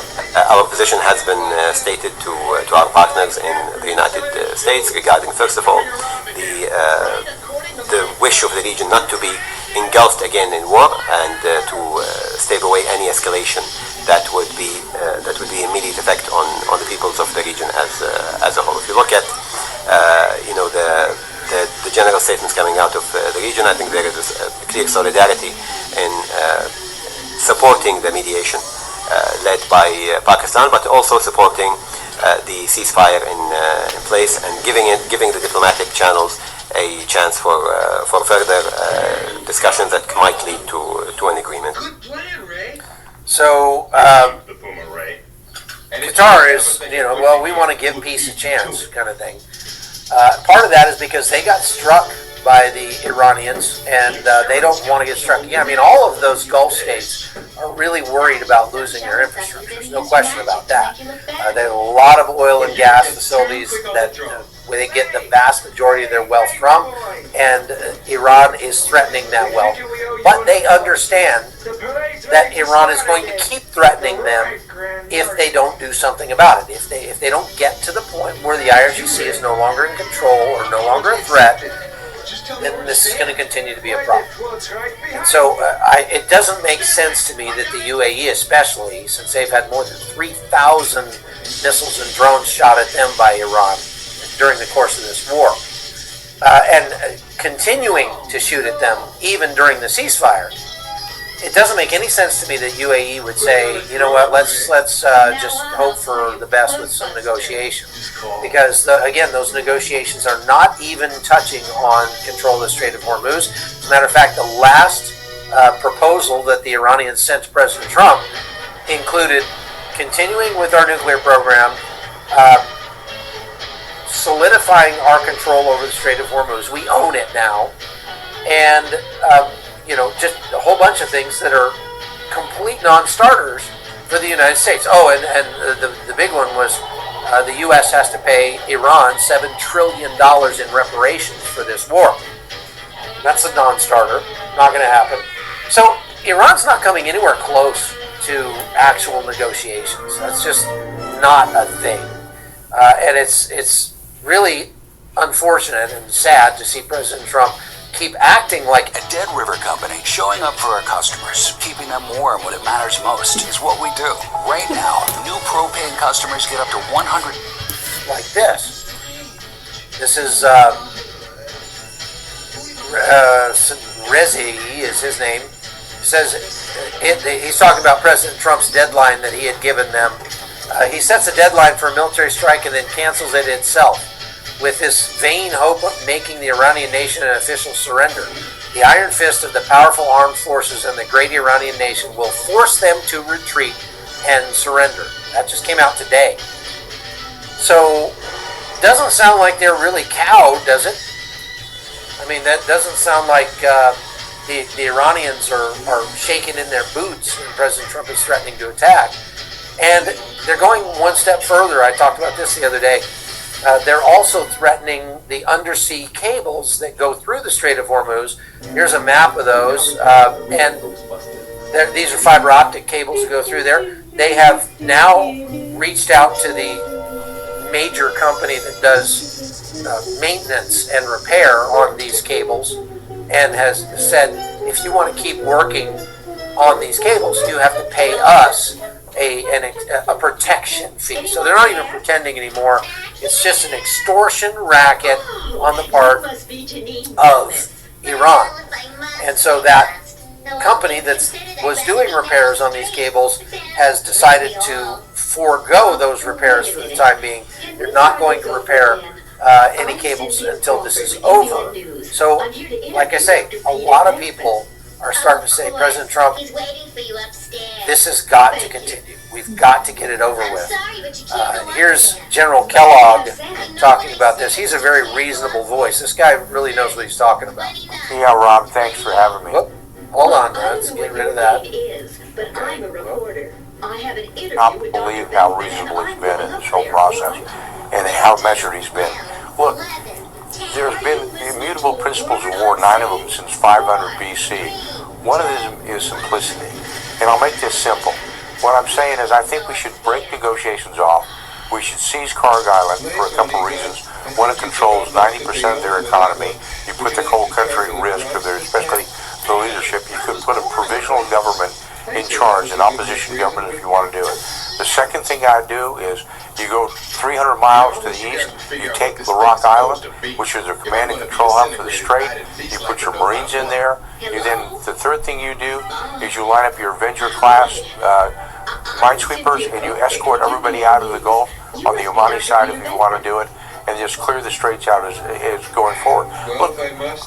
Our position has been stated to our partners in the United States regarding, first of all, the wish of the region not to be engulfed again in war and to stave away any escalation that would be immediate effect on the peoples of the region as a whole. If you look at the general statements coming out of the region, I think there is a clear solidarity in supporting the mediation led by Pakistan, but also supporting the ceasefire in place and giving the diplomatic channels a chance for further discussions that might lead to an agreement. So Qatar is, well, we want to give peace a chance, kind of thing. Part of that is because they got struck by the Iranians, and they don't want to get struck again. I mean, all of those Gulf states are really worried about losing their infrastructure. There's no question about that. They have a lot of oil and gas facilities that where they get the vast majority of their wealth from, and Iran is threatening that wealth. But they understand that Iran is going to keep threatening them if they don't do something about it. If they don't get to the point where the IRGC is no longer in control or no longer a threat, then this is going to continue to be a problem. And so it doesn't make sense to me that the UAE, especially, since they've had more than 3,000 missiles and drones shot at them by Iran during the course of this war, and continuing to shoot at them even during the ceasefire, it doesn't make any sense to me that UAE would say, you know what, let's just hope for the best with some negotiations. Because, again, those negotiations are not even touching on control of the Strait of Hormuz. As a matter of fact, the last proposal that the Iranians sent to President Trump included continuing with our nuclear program, solidifying our control over the Strait of Hormuz. We own it now. And just a whole bunch of things that are complete non-starters for the United States. Oh, and the big one was the U.S. has to pay Iran $7 trillion in reparations for this war. That's a non-starter. Not going to happen. So Iran's not coming anywhere close to actual negotiations. That's just not a thing. And it's really unfortunate and sad to see President Trump keep acting like a Dead River Company, showing up for our customers, keeping them warm when it matters most is what we do. Right now, new propane customers get up to 100. Like this. This is Rezi is his name. Says he's talking about President Trump's deadline that he had given them. He sets a deadline for a military strike and then cancels it itself, with this vain hope of making the Iranian nation an official surrender. The iron fist of the powerful armed forces and the great Iranian nation will force them to retreat and surrender. That just came out today. So, doesn't sound like they're really cowed, does it? I mean, that doesn't sound like the Iranians are shaking in their boots when President Trump is threatening to attack. And they're going one step further. I talked about this the other day. They're also threatening the undersea cables that go through the Strait of Hormuz. Here's a map of those. And these are fiber optic cables that go through there. They have now reached out to the major company that does maintenance and repair on these cables and has said, if you want to keep working on these cables, you have to pay us a protection fee. So they're not even pretending anymore. It's just an extortion racket on the part of Iran. And so that company that was doing repairs on these cables has decided to forego those repairs for the time being. They're not going to repair any cables until this is over. So, like I say, a lot of people are starting to say, President Trump, this has got to continue. We've got to get it over with. Here's General Kellogg talking about this. He's a very reasonable voice. This guy really knows what he's talking about. Yeah, Rob, thanks for having me. Whoop. Hold on, let's get rid of that. Not believe how reasonable he's been in this whole process and how measured he's been. Look, there's been immutable principles of war, 9 of them since 500 BC. One of them is simplicity. And I'll make this simple. What I'm saying is I think we should break negotiations off. We should seize Carg Island for a couple of reasons. One, it controls 90% of their economy. You put the whole country at risk, especially the leadership. You could put a provisional government in charge, an opposition government if you want to do it. The second thing I do is you go 300 miles to the east, you take the Rock Island, which is a command and control hub for the strait, you put your Marines in there, the third thing you do is you line up your Avenger class minesweepers and you escort everybody out of the Gulf on the Omani side if you want to do it, and just clear the straits out as going forward. Look,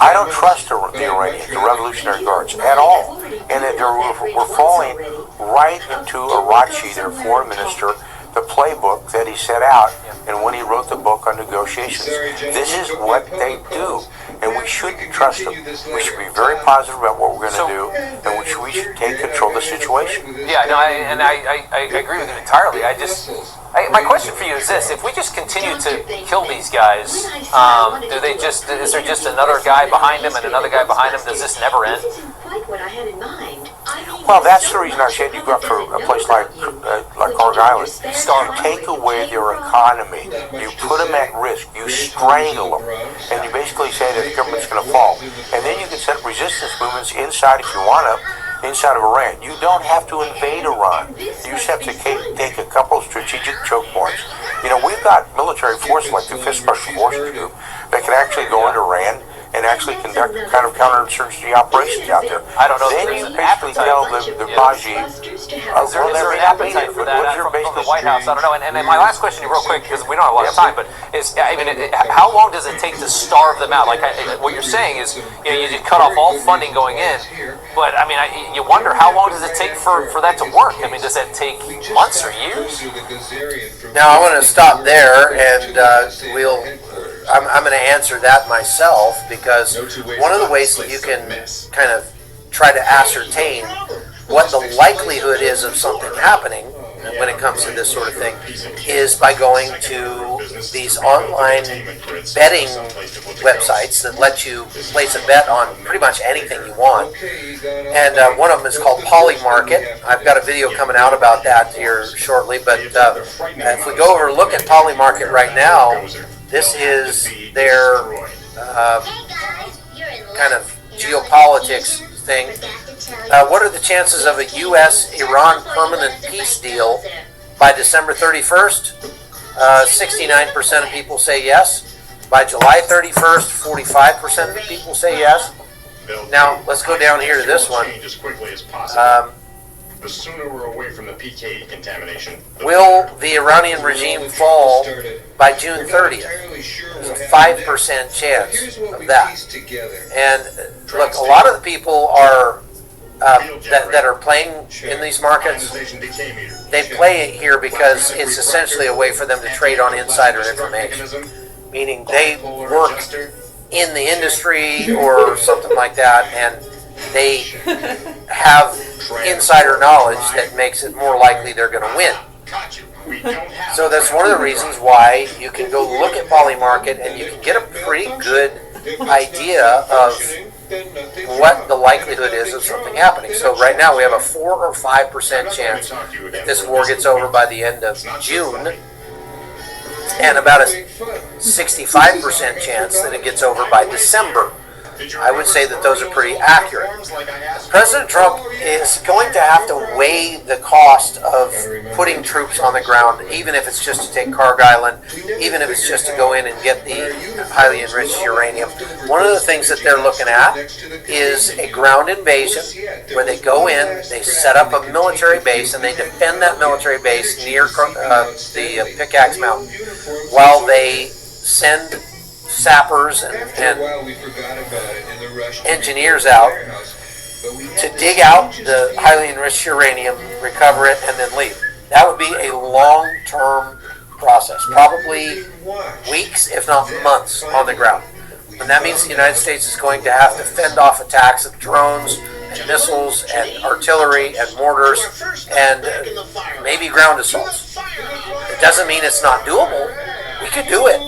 I don't trust the Iranians, the Revolutionary Guards, at all. And that we're falling right into Arachi, their foreign minister, the playbook that he set out, and when he wrote the book on negotiations. This is what they do, and we shouldn't trust them. We should be very positive about what we're going to do, and we should take control of the situation. Yeah, no, I agree with you entirely. My question for you is this: if we just continue to kill these guys, is there just another guy behind them and another guy behind them? Does this never end? Well, that's the reason I said you go up for a place like Carg Island. You take away their economy. You put them at risk. You strangle them. And you basically say that the government's going to fall. And then you can set up resistance movements inside, if you want to, inside of Iran. You don't have to invade Iran. You just have to take a couple of strategic choke points. You know, we've got military forces like the 5th Special Forces Group that can actually go into Iran and actually conduct kind of counterinsurgency operations out there. I don't know. Then you basically tell the Baji, is there an appetite for that from the White House? I don't know. And then my last question, real quick, because we don't have a lot of time, but how long does it take to starve them out? Like what you're saying is, you just cut off all funding going in, but I mean, you wonder how long does it take for that to work? I mean, does that take months or years? Now I want to stop there, and I'm going to answer that myself, because one of the ways that you can kind of try to ascertain what the likelihood is of something happening when it comes to this sort of thing is by going to these online betting websites that let you place a bet on pretty much anything you want. And one of them is called Polymarket. I've got a video coming out about that here shortly, but if we go over and look at Polymarket right now, this is their kind of geopolitics thing. What are the chances of a U.S.-Iran permanent peace deal by December 31st? 69% of people say yes. By July 31st, 45% of the people say yes. Now, let's go down here to this one. The sooner we're away from the PK contamination. Will the Iranian regime fall by June 30th? There's a 5% chance of that. And look, a lot of the people are that are playing in these markets, they play it here because it's essentially a way for them to trade on insider information. Meaning they work in the industry or something like that, and they have insider knowledge that makes it more likely they're going to win. So that's one of the reasons why you can go look at Polymarket and you can get a pretty good idea of what the likelihood is of something happening. So right now we have a 4 or 5% chance that this war gets over by the end of June, and about a 65% chance that it gets over by December. I would say that those are pretty accurate. President Trump is going to have to weigh the cost of putting troops on the ground, even if it's just to take Carg Island, even if it's just to go in and get the highly enriched uranium. One of the things that they're looking at is a ground invasion where they go in, they set up a military base, and they defend that military base near the Pickaxe Mountain while they send sappers and engineers out to dig out the highly enriched uranium, recover it, and then leave. That would be a long-term process, probably weeks, if not months, on the ground. And that means the United States is going to have to fend off attacks of drones and missiles and artillery and mortars and maybe ground assaults. It doesn't mean it's not doable. We could do it.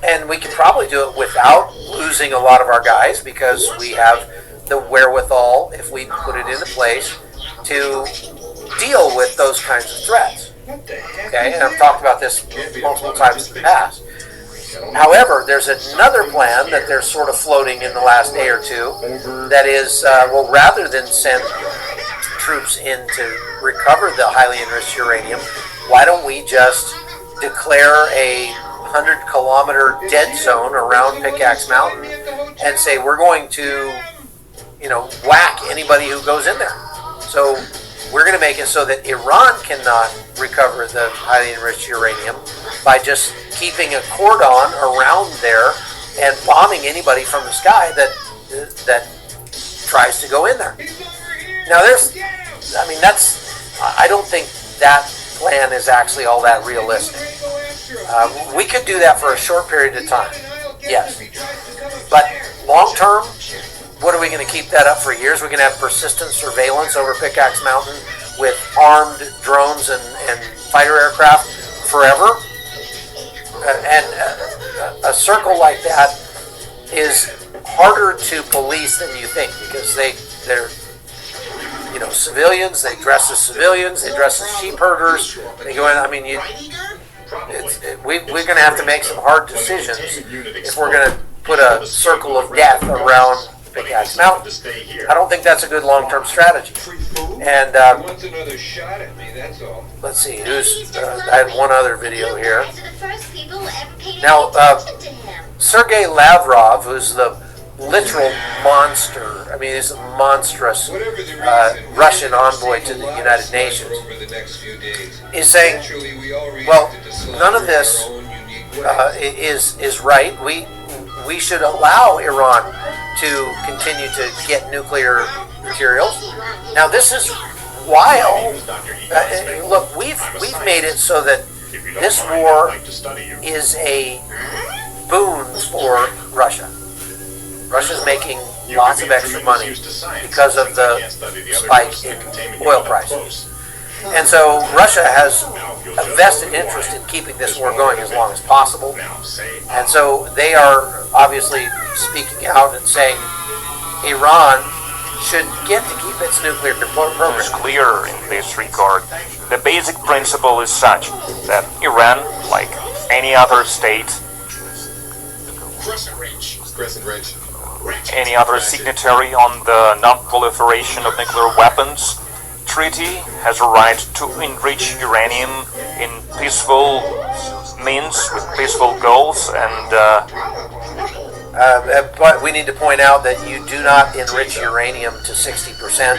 And we can probably do it without losing a lot of our guys, because we have the wherewithal, if we put it into place, to deal with those kinds of threats. Okay, and I've talked about this multiple times in the past. However, there's another plan that they're sort of floating in the last day or two that is, well, rather than send troops in to recover the highly enriched uranium, why don't we just declare a 100-kilometer dead zone around Pickaxe Mountain and say we're going to, whack anybody who goes in there. So we're going to make it so that Iran cannot recover the highly enriched uranium by just keeping a cordon around there and bombing anybody from the sky that tries to go in there. Now I don't think that plan is actually all that realistic. We could do that for a short period of time, yes. But long term, what are we going to keep that up for years? We're going to have persistent surveillance over Pickaxe Mountain with armed drones and fighter aircraft forever? And a circle like that is harder to police than you think, because they're civilians. They dress as civilians. They dress as sheep herders. They go in. I mean, we're going to have to make some hard decisions if we're going to put a circle of death around Pickaxe Mountain. I don't think that's a good long-term strategy. And let's see, I had one other video here. Now, Sergei Lavrov, who's the literal monster, I mean, he's a monstrous Russian envoy to the United Nations, is saying, well, none of this is right. We should allow Iran to continue to get nuclear materials. Now, this is wild. Look, we've made it so that this war is a boon for Russia. Russia's making lots of extra money because of the spike in oil prices. And so Russia has a vested interest in keeping this war going as long as possible. And so they are obviously speaking out and saying Iran should get to keep its nuclear program. It's clear in this regard. The basic principle is such that Iran, like any other state, any other signatory on the non-proliferation of nuclear weapons treaty, has a right to enrich uranium in peaceful means with peaceful goals, and but we need to point out that you do not enrich uranium to 60%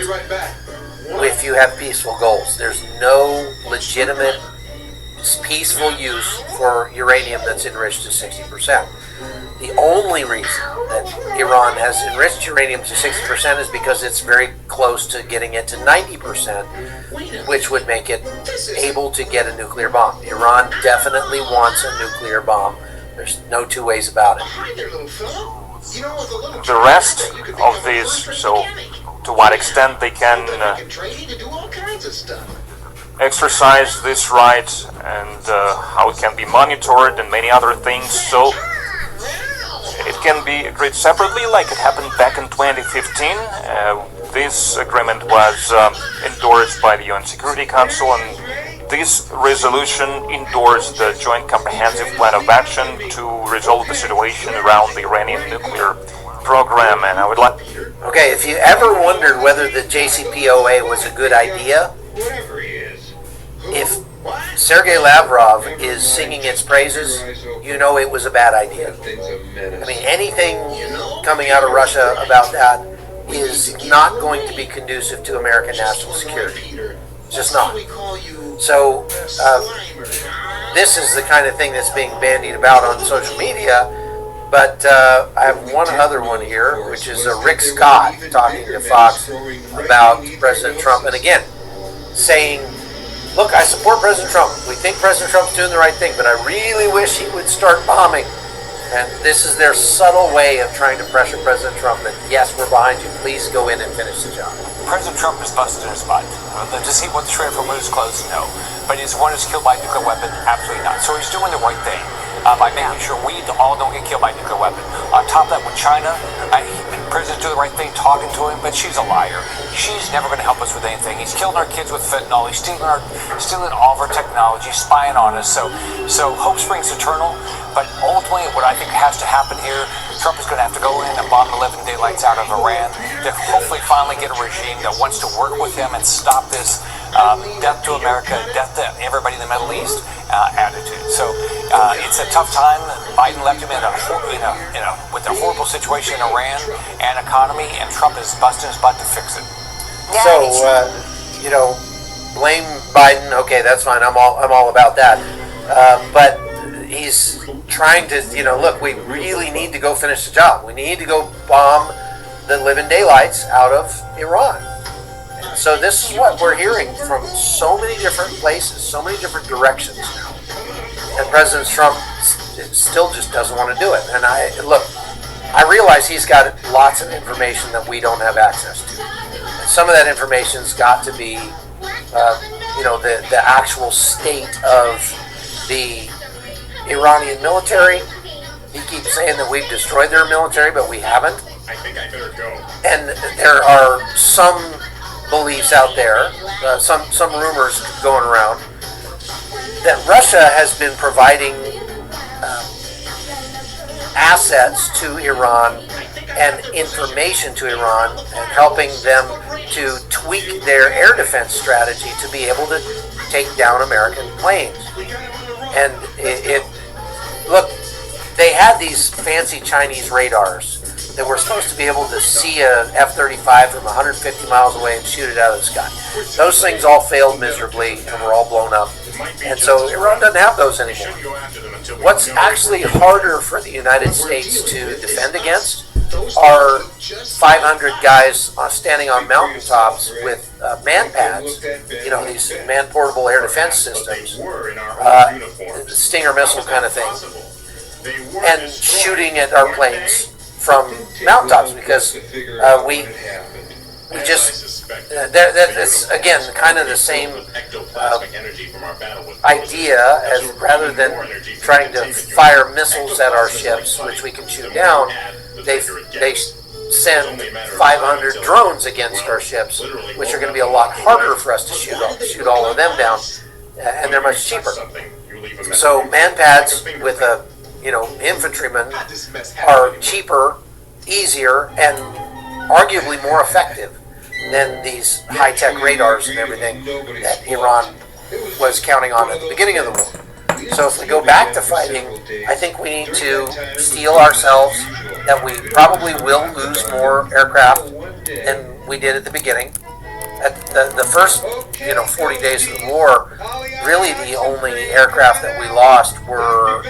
if you have peaceful goals. There's no legitimate peaceful use for uranium that's enriched to 60%. The only reason that Iran has enriched uranium to 60% is because it's very close to getting it to 90%, which would make it able to get a nuclear bomb. Iran definitely wants a nuclear bomb. There's no two ways about it. The rest of these, so to what extent they can exercise this right and how it can be monitored and many other things, so it can be agreed separately, like it happened back in 2015. This agreement was endorsed by the UN Security Council, and this resolution endorsed the Joint Comprehensive Plan of Action to resolve the situation around the Iranian nuclear program. And I would like... Okay, if you ever wondered whether the JCPOA was a good idea, if Sergei Lavrov is singing its praises, you know it was a bad idea. I mean, anything coming out of Russia about that is not going to be conducive to American national security. It's just not. So, this is the kind of thing that's being bandied about on social media. But I have one other one here, which is Rick Scott talking to Fox about President Trump. And again, saying, look, I support President Trump. We think President Trump's doing the right thing, but I really wish he would start bombing. And this is their subtle way of trying to pressure President Trump that, yes, we're behind you. Please go in and finish the job. President Trump is busted in his butt. Does he want the trade from his clothes? No. But is one is killed by a nuclear weapon? Absolutely not. So he's doing the right thing by making sure we all don't get killed by a nuclear weapon. On top of that, with China, President's doing the right thing, talking to him, but she's a liar. She's never going to help us with anything. He's killing our kids with fentanyl. He's stealing all of our technology, spying on us. So hope springs eternal. But ultimately, what I think has to happen here, Trump is going to have to go in and bomb 11 daylights out of Iran to hopefully finally get a regime that wants to work with him and stop this death to America, death to everybody in the Middle East attitude. So it's a tough time. Biden left him with a horrible situation in Iran and economy, and Trump is busting his butt to fix it. So, blame Biden. Okay, that's fine. I'm all about that. But he's trying to, look, we really need to go finish the job. We need to go bomb the living daylights out of Iran. So this is what we're hearing from so many different places, so many different directions now. And President Trump still just doesn't want to do it. And I realize he's got lots of information that we don't have access to. And some of that information's got to be, the actual state of the Iranian military. He keeps saying that we've destroyed their military, but we haven't. I think I better go. And there are some beliefs out there, some rumors going around, that Russia has been providing assets to Iran and information to Iran and helping them to tweak their air defense strategy to be able to take down American planes. And look, they had these fancy Chinese radars that were supposed to be able to see a F-35 from 150 miles away and shoot it out of the sky. Those things all failed miserably and were all blown up. And so Iran doesn't have those anymore. What's actually harder for the United States to defend against are 500 guys standing on mountaintops with man pads, these man-portable air defense systems, Stinger missile kind of thing, and shooting at our planes from mountaintops, because we just that's again kind of the same idea, as rather than trying to fire missiles at our ships, which we can shoot down, they send 500 drones against our ships, which are going to be a lot harder for us to shoot all of them down, and they're much cheaper. So man pads with a infantrymen are cheaper, easier, and arguably more effective than these high-tech radars and everything that Iran was counting on at the beginning of the war. So if we go back to fighting, I think we need to steel ourselves that we probably will lose more aircraft than we did at the beginning. At the first 40 days of the war, really the only aircraft that we lost were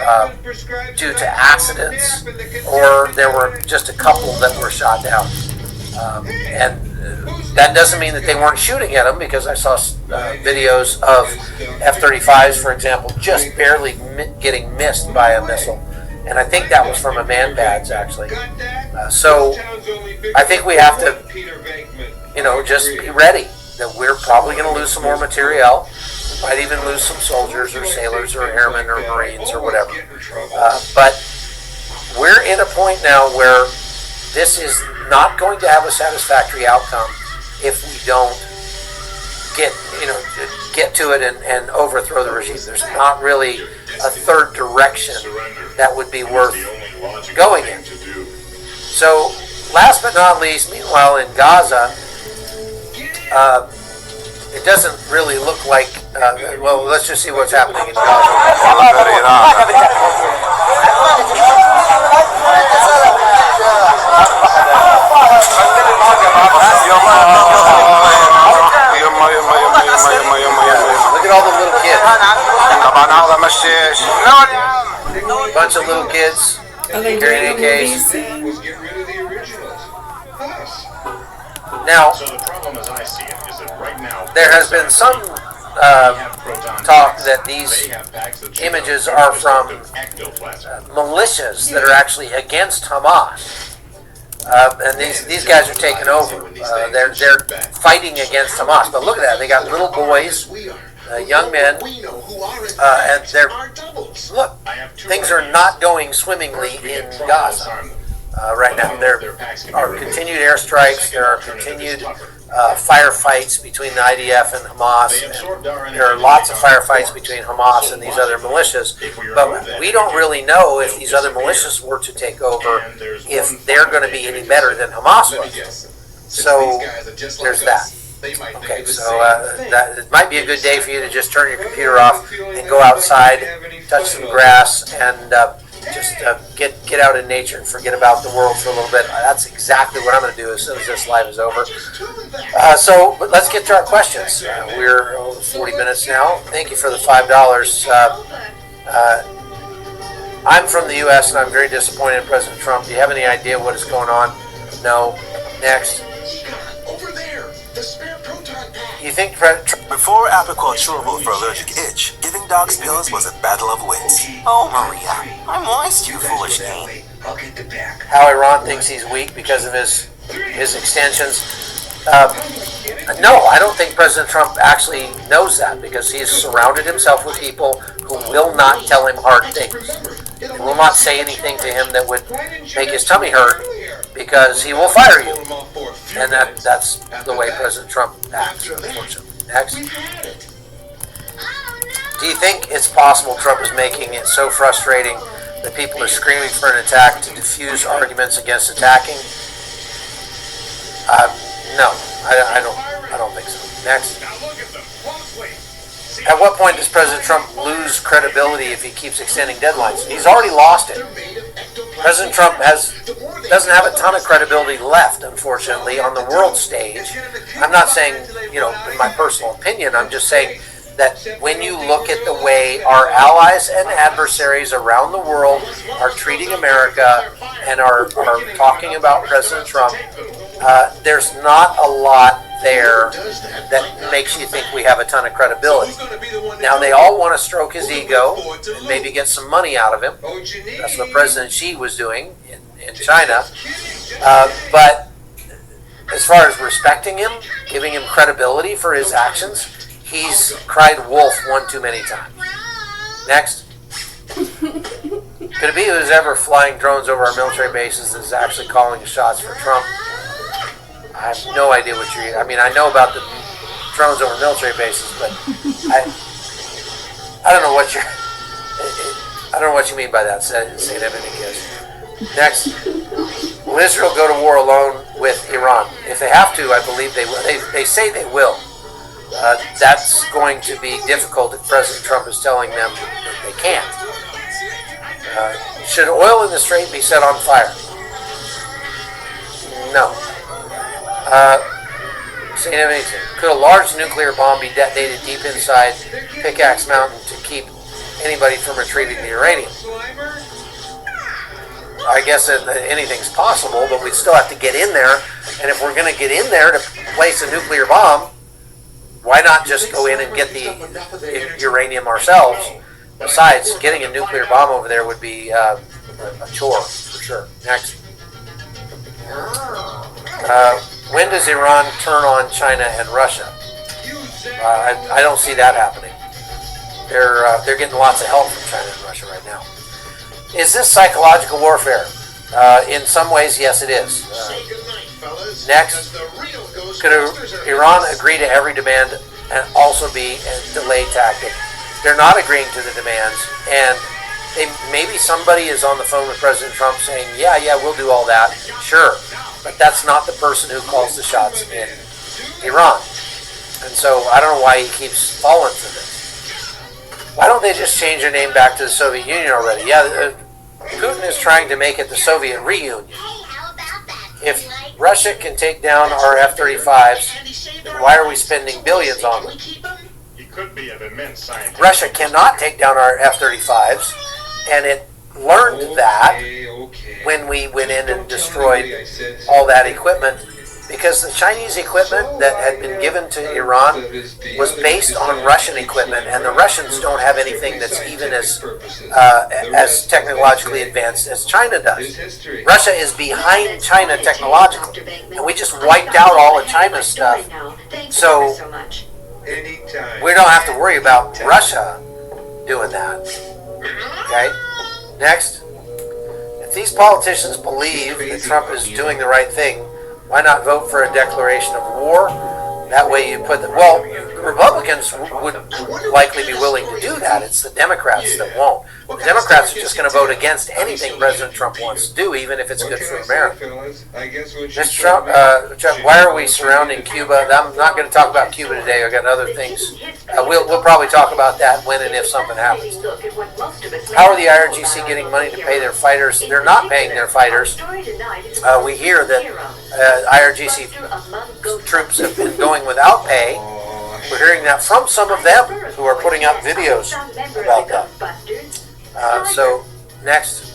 due to accidents, or there were just a couple that were shot down. And that doesn't mean that they weren't shooting at them, because I saw videos of F-35s, for example, just barely getting missed by a missile. And I think that was from a man-pads, actually. So I think we have to just be ready that we're probably going to lose some more materiel. We might even lose some soldiers or sailors or airmen or Marines or whatever. But we're in a point now where this is not going to have a satisfactory outcome if we don't get to it and overthrow the regime. There's not really a third direction that would be worth going in. So, last but not least, meanwhile in Gaza, it doesn't really look like, well, let's just see what's happening in Gaza. Look at all the little kids. Bunch of little kids carrying AKs. Now, there has been some talk that these images are from militias that are actually against Hamas. And these guys are taking over. They're fighting against Hamas. But look at that. They got little boys, young men, and they're, look, things are not going swimmingly in Gaza. right now. There are continued airstrikes. There are continued firefights between the IDF and Hamas. And there are lots of firefights between Hamas and these other militias. But we don't really know if these other militias were to take over, if they're going to be any better than Hamas was. So there's that. Okay, so that it might be a good day for you to just turn your computer off and go outside, touch some grass, and just get out in nature and forget about the world for a little bit. That's exactly what I'm going to do as soon as this live is over. But let's get to our questions. We're over 40 minutes now. Thank you for the $5. I'm from the U.S. and I'm very disappointed in President Trump. Do you have any idea what is going on? No. Next. You think Before Apoquel chewable for allergic itch, giving dogs pills was a battle of wits. Oh, Maria, I'm moist, you foolish thing. how Iran thinks he's weak because of his extensions? No, I don't think President Trump actually knows that, because he has surrounded himself with people who will not tell him hard things. They will not say anything to him that would make his tummy hurt, because he will fire you. And that's the way President Trump acts, unfortunately. Next. Do you think it's possible Trump is making it so frustrating that people are screaming for an attack to diffuse arguments against attacking? No, I don't think so. Next. At what point does President Trump lose credibility if he keeps extending deadlines? He's already lost it. President Trump doesn't have a ton of credibility left, unfortunately, on the world stage. I'm not saying, in my personal opinion, I'm just saying that when you look at the way our allies and adversaries around the world are treating America and are talking about President Trump, there's not a lot there that makes you think we have a ton of credibility. Now, they all want to stroke his ego and maybe get some money out of him. That's what President Xi was doing in China. But as far as respecting him, giving him credibility for his actions, he's cried wolf one too many times. Next. Could it be who's ever flying drones over our military bases is actually calling the shots for Trump? I have no idea what you're... I know about the drones over military bases, but I don't know what you're... I don't know what you mean by that, St. Evan. Next. Will Israel go to war alone with Iran? If they have to, I believe they will. They say they will. That's going to be difficult if President Trump is telling them that they can't. Should oil in the Strait be set on fire? No. St. Evan, could a large nuclear bomb be detonated deep inside Pickaxe Mountain to keep anybody from retrieving the uranium? I guess that anything's possible, but we still have to get in there. And if we're going to get in there to place a nuclear bomb, why not just go in and get the uranium ourselves? Besides, getting a nuclear bomb over there would be a chore, for sure. Next. When does Iran turn on China and Russia? I don't see that happening. They're getting lots of help from China and Russia right now. Is this psychological warfare? In some ways, yes, it is. Next, could Iran agree to every demand and also be a delay tactic? They're not agreeing to the demands, and maybe somebody is on the phone with President Trump saying, yeah, we'll do all that. Sure, but that's not the person who calls the shots in Iran. And so I don't know why he keeps falling for this. Why don't they just change their name back to the Soviet Union already? Yeah, Putin is trying to make it the Soviet reunion. If Russia can take down our F-35s, then why are we spending billions on them? Russia cannot take down our F-35s, and it learned that when we went in and destroyed all that equipment, because the Chinese equipment that had been given to Iran was based on Russian equipment, and the Russians don't have anything that's even as technologically advanced as China does. Russia is behind China technologically, and we just wiped out all of China's stuff. So we don't have to worry about Russia doing that. Okay? Next. If these politicians believe that Trump is doing the right thing, why not vote for a declaration of war? That way you put the, well, Republicans would likely be willing to do that. It's the Democrats that won't. The Democrats are just going to vote against anything President Trump wants to do, even if it's good for America. Mr. Trump, Chuck, why are we surrounding Cuba? I'm not going to talk about Cuba today. I've got other things. We'll probably talk about that when and if something happens. How are the IRGC getting money to pay their fighters? They're not paying their fighters. We hear that IRGC troops have been going without pay. We're hearing that from some of them who are putting out videos about that. So, next.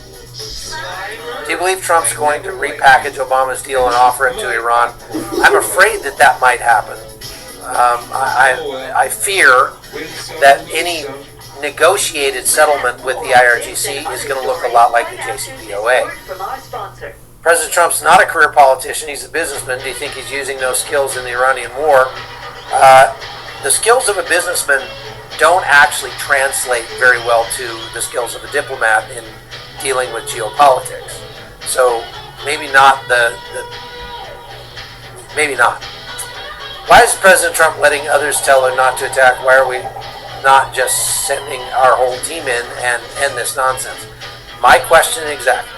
Do you believe Trump's going to repackage Obama's deal and offer it to Iran? I'm afraid that that might happen. I fear that any negotiated settlement with the IRGC is going to look a lot like the JCPOA. President Trump's not a career politician, he's a businessman. Do you think he's using those skills in the Iranian war? The skills of a businessman don't actually translate very well to the skills of a diplomat in dealing with geopolitics. So maybe not maybe not. Why is President Trump letting others tell her not to attack? Why are we not just sending our whole team in and end this nonsense? My question exactly.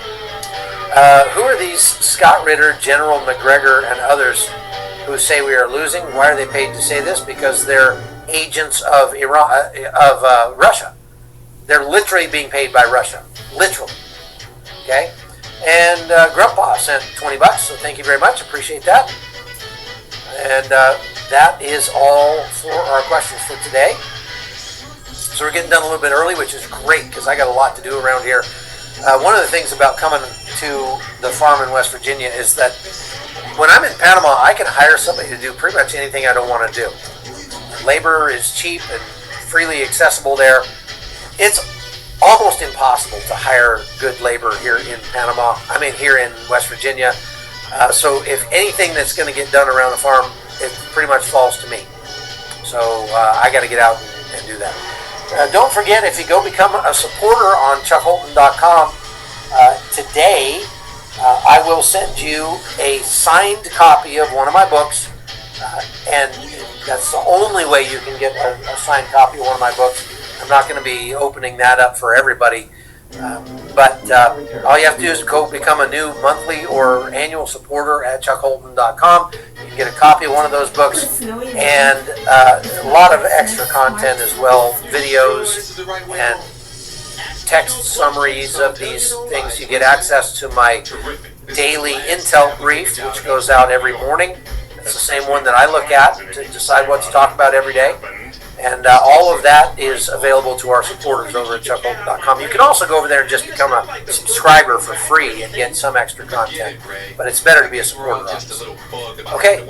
Who are these Scott Ritter, General McGregor, and others who say we are losing? Why are they paid to say this? Because they're agents of Russia. They're literally being paid by Russia. Literally. Okay? And Grandpa sent $20, so thank you very much. Appreciate that. And that is all for our questions for today. So we're getting done a little bit early, which is great because I got a lot to do around here. One of the things about coming to the farm in West Virginia is that when I'm in Panama, I can hire somebody to do pretty much anything I don't want to do. Labor is cheap and freely accessible there. It's almost impossible to hire good labor here in Panama. I mean, here in West Virginia. So if anything that's going to get done around the farm, it pretty much falls to me. So I got to get out and do that. Don't forget, if you go become a supporter on chuckholton.com today, I will send you a signed copy of one of my books, and that's the only way you can get a signed copy of one of my books. I'm not going to be opening that up for everybody, but all you have to do is go become a new monthly or annual supporter at chuckholton.com. You can get a copy of one of those books and a lot of extra content as well, videos and text summaries of these things. You get access to my daily intel brief, which goes out every morning. It's the same one that I look at to decide what to talk about every day. And all of that is available to our supporters over at chuckholton.com. You can also go over there and just become a subscriber for free and get some extra content. But it's better to be a supporter. Okay,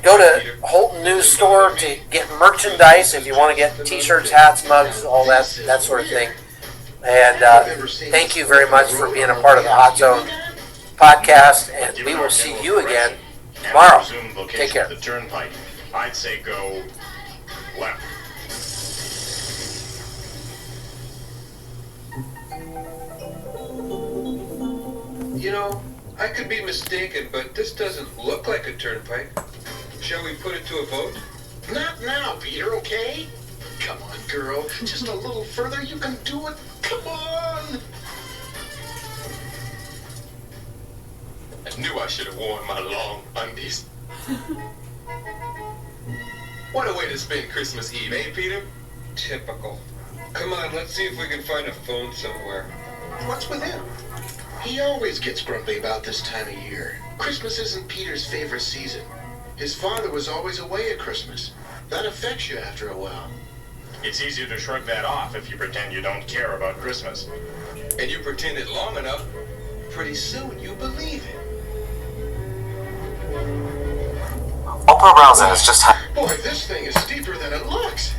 go to Holton News Store to get merchandise if you want to get t-shirts, hats, mugs, all that sort of thing. And thank you very much for being a part of the Hot Zone podcast. And we will see you again tomorrow. Take care. The turnpike. I'd say go left. You know, I could be mistaken, but this doesn't look like a turnpike. Shall we put it to a vote? Not now, Peter, okay? Come on, girl. Just a little further. You can do it. Come on! I knew I should have worn my long undies. What a way to spend Christmas Eve, eh, Peter? Typical. Come on, let's see if we can find a phone somewhere. What's with him? He always gets grumpy about this time of year. Christmas isn't Peter's favorite season. His father was always away at Christmas. That affects you after a while. It's easier to shrug that off if you pretend you don't care about Christmas. And you pretend it long enough, pretty soon you believe it. Opera browser has just had... Boy, this thing is steeper than it looks.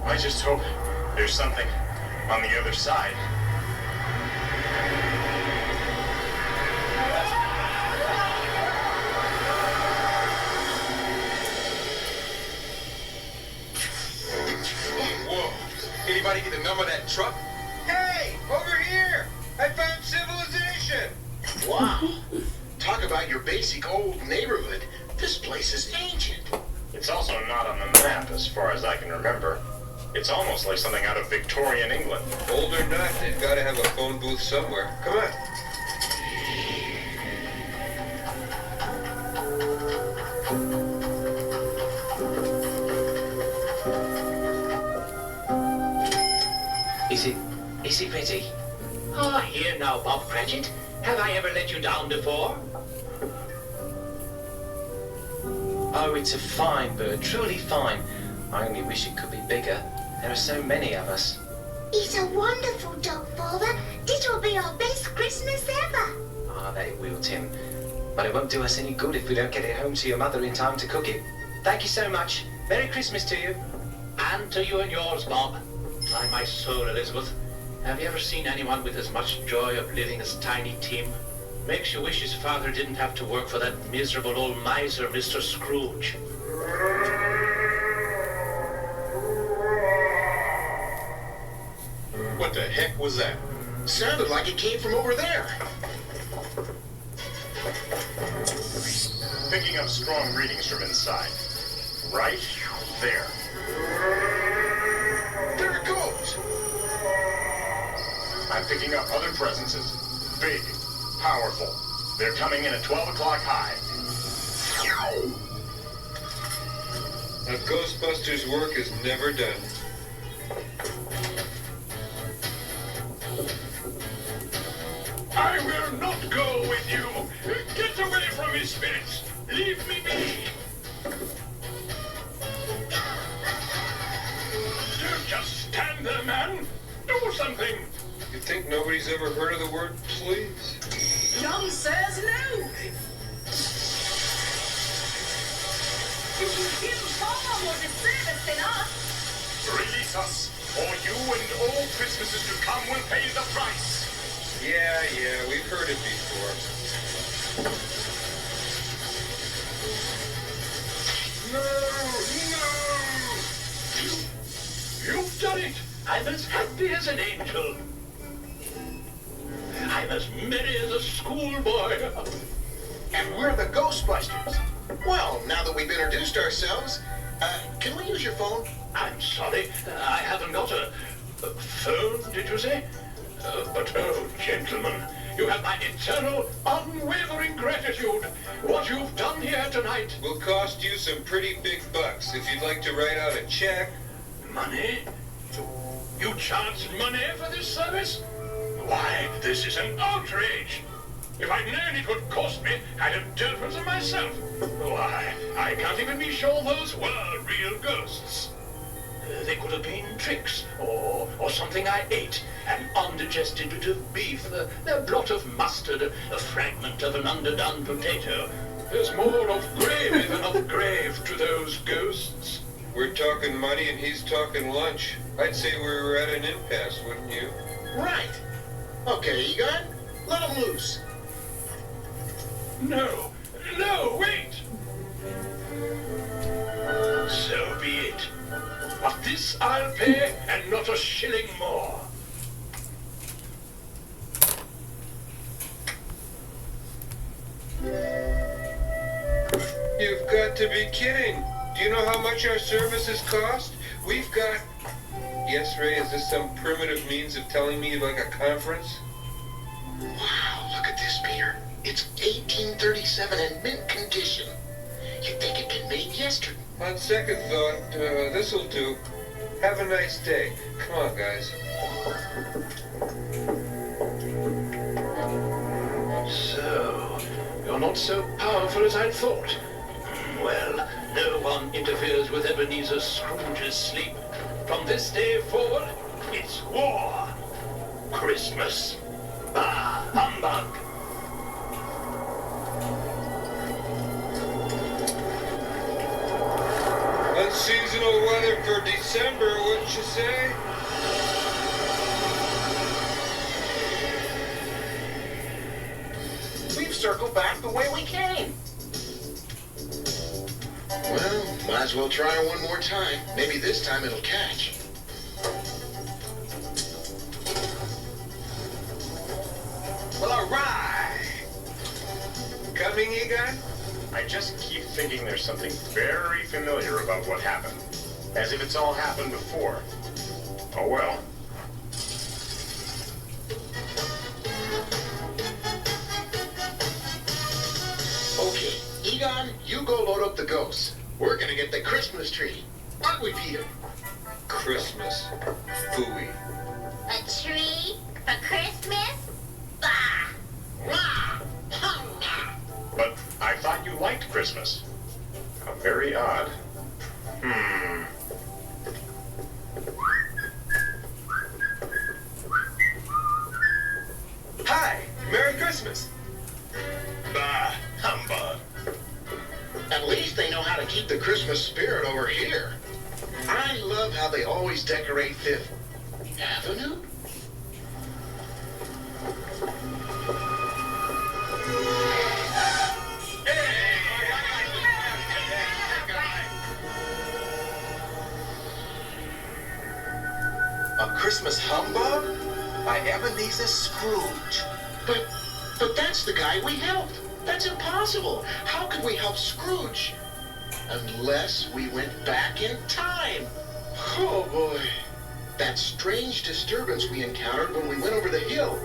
I just hope there's something on the other side. Whoa. Anybody get the number of that truck? Hey, over here! I found civilization! Wow. Talk about your basic old neighborhood. This place is ancient. It's also not on the map as far as I can remember. It's almost like something out of Victorian England. Old or not, they've got to have a phone booth somewhere. Come on. Is it ready? Ah, here now, Bob Cratchit. Have I ever let you down before? Oh, it's a fine bird, truly fine. I only wish it could be bigger. There are so many of us. It's a wonderful dog, Father. This will be our best Christmas ever. Ah, they will, Tim. But it won't do us any good if we don't get it home to your mother in time to cook it. Thank you so much. Merry Christmas to you. And to you and yours, Bob. By my soul, Elizabeth. Have you ever seen anyone with as much joy of living as Tiny Tim? Makes you wish his father didn't have to work for that miserable old miser, Mr. Scrooge. What the heck was that? Sounded like it came from over there. Picking up strong readings from inside. Right there. There it goes. I'm picking up other presences. Big. Powerful. They're coming in at 12 o'clock high. A Ghostbusters work is never done. I will not go with you. Get away from me, spirits. Leave me be. Don't just stand there, man. Do something. You think nobody's ever heard of the word please? Young says no. You far more disservice than us. Release us, or you and all Christmases to come will pay the price. Yeah, we've heard it before. No! You've done it! I'm as happy as an angel. I'm as merry as a schoolboy. And we're the Ghostbusters. Well, now that we've introduced ourselves, can we use your phone? I'm sorry, I haven't got a phone, did you say? But oh, gentlemen, you have my eternal, unwavering gratitude. What you've done here tonight will cost you some pretty big bucks if you'd like to write out a check. Money? You charge money for this service? Why, this is an outrage. If I'd known it would cost me, I'd have dealt with them myself. Why, I can't even be sure those were real ghosts. They could have been tricks, or something I ate, an undigested bit of beef, a blot of mustard, a fragment of an underdone potato. There's more of gravy than of grave to those ghosts. We're talking money and he's talking lunch. I'd say we were at an impasse, wouldn't you? Right. Okay, Egon, let him loose. No, wait! So be it. But this I'll pay, and not a shilling more. You've got to be kidding. Do you know how much our services cost? We've got... Yes, Ray, is this some primitive means of telling me like a conference? Wow, look at this, Peter. It's 1837 in mint condition. You'd think it'd been made yesterday. On second thought, this'll do. Have a nice day. Come on, guys. So, you're not so powerful as I'd thought. Well, no one interferes with Ebenezer Scrooge's sleep. From this day forward, it's war. Christmas. Bah, humbug. Unseasonal weather for December, wouldn't you say? We've circled back the way we came. Well, might as well try one more time. Maybe this time it'll catch. Alright! Coming, Egon? I just keep thinking there's something very familiar about what happened. As if it's all happened before. Oh well. Okay, Egon, you go load up the ghosts. We're gonna get the Christmas tree. Aren't we, Peter? Christmas. Phooey. A tree for Christmas? Bah! Rah! But I thought you liked Christmas. How very odd. Hi! Merry Christmas! Bah! Humbug! At least they know how to keep the Christmas spirit over here. I love how they always decorate Fifth Avenue. A Christmas Humbug by Ebenezer Scrooge. But that's the guy we helped. That's impossible. How could we help Scrooge? Unless we went back in time. Oh boy. That strange disturbance we encountered when we went over the hill.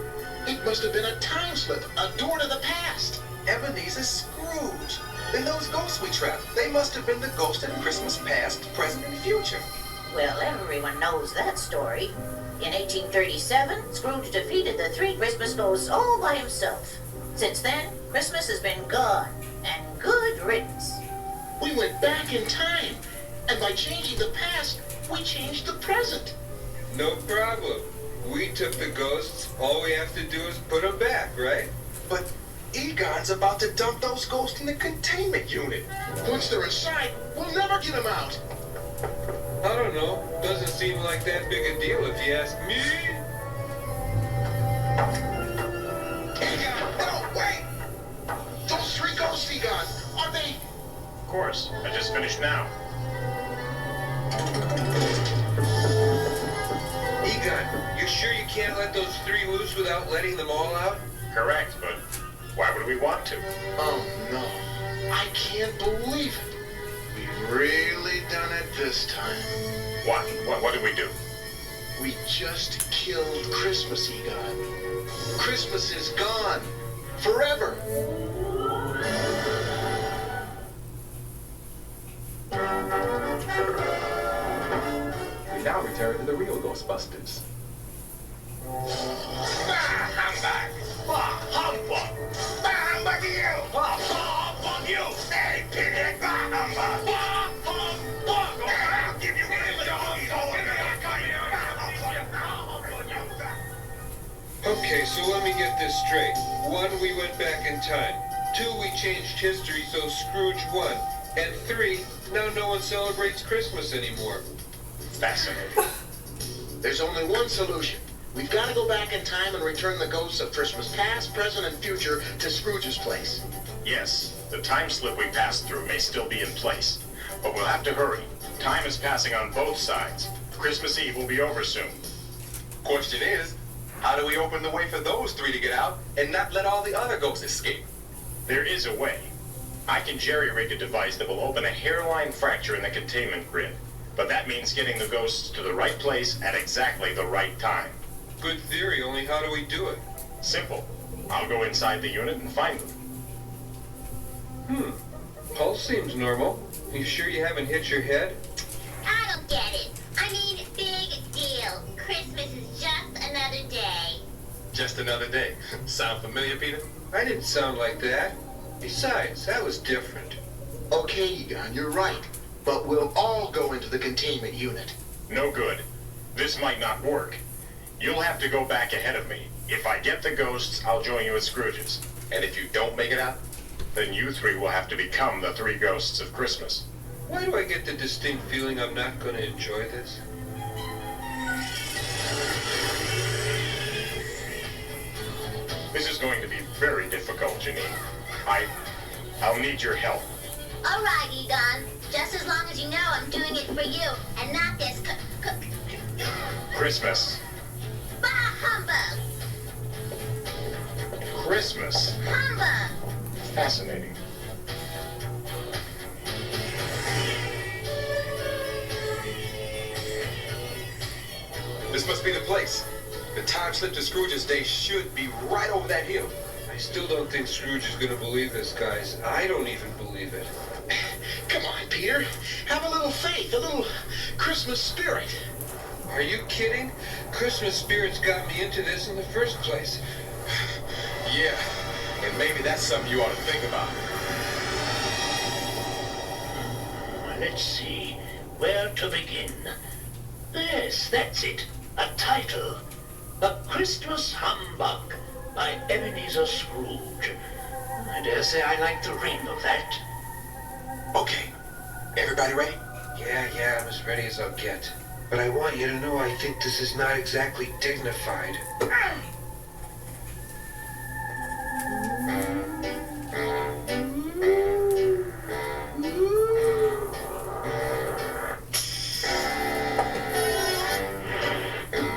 It must have been a time slip, a door to the past. Ebenezer Scrooge. Then those ghosts we trapped, they must have been the ghosts of Christmas past, present, and future. Well, everyone knows that story. In 1837, Scrooge defeated the three Christmas ghosts all by himself. Since then, Christmas has been gone, and good riddance. We went back in time, and by changing the past, we changed the present. No problem. We took the ghosts. All we have to do is put them back, right? But Egon's about to dump those ghosts in the containment unit. Once they're inside, we'll never get them out. I don't know. Doesn't seem like that big a deal if you ask me. Egon, no, wait! Those three ghosts, Egon, are they? Of course. I just finished now. Egon, you sure you can't let those three loose without letting them all out? Correct, but why would we want to? Oh no, I can't believe it. We've really done it this time. What did we do? We just killed Christmas, Egon. Christmas is gone. Forever. We now return to the real Ghostbusters. Humbug! Humbug! Humbug you! Humbug you! Hey, Peter! Humbug! Humbug! I'll give you Okay, so let me get this straight. 1, we went back in time. 2, we changed history so Scrooge won. And 3, now no one celebrates Christmas anymore. Fascinating. There's only one solution. We've got to go back in time and return the ghosts of Christmas past, present, and future to Scrooge's place. Yes, the time slip we passed through may still be in place. But we'll have to hurry. Time is passing on both sides. Christmas Eve will be over soon. Question is, how do we open the way for those three to get out and not let all the other ghosts escape? There is a way. I can jerry-rig a device that will open a hairline fracture in the containment grid. But that means getting the ghosts to the right place at exactly the right time. Good theory, only how do we do it? Simple. I'll go inside the unit and find them. Pulse seems normal. You sure you haven't hit your head? I don't get it. I mean, big deal. Christmas is just another day. Just another day. Sound familiar, Peter? I didn't sound like that. Besides, that was different. Okay, Egon, you're right. But we'll all go into the containment unit. No good. This might not work. You'll have to go back ahead of me. If I get the ghosts, I'll join you at Scrooge's. And if you don't make it out? Then you three will have to become the three ghosts of Christmas. Why do I get the distinct feeling I'm not going to enjoy this? This is going to be very difficult, Janine. I'll need your help. All right, Egon. Just as long as you know I'm doing it for you and not this Christmas. Bah humbug! Christmas. Mama! Fascinating. This must be the place. The time slip to Scrooge's day should be right over that hill. I still don't think Scrooge is going to believe this, guys. I don't even believe it. Come on, Peter. Have a little faith, a little Christmas spirit. Are you kidding? Christmas spirits got me into this in the first place. Yeah, and maybe that's something you ought to think about. Let's see, where to begin? Yes, that's it. A title. A Christmas Humbug by Ebenezer Scrooge. I dare say I like the ring of that. Okay, everybody ready? Yeah, I'm as ready as I'll get. But I want you to know I think this is not exactly dignified.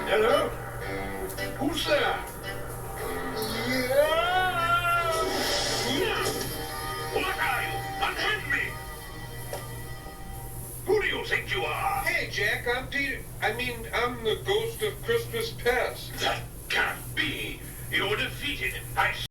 Hello? Who's there? What are you? Unhand me! Who do you think you are? Hey, Jack, I'm Peter. I'm the ghost of Christmas past. That can't be. You're defeated. I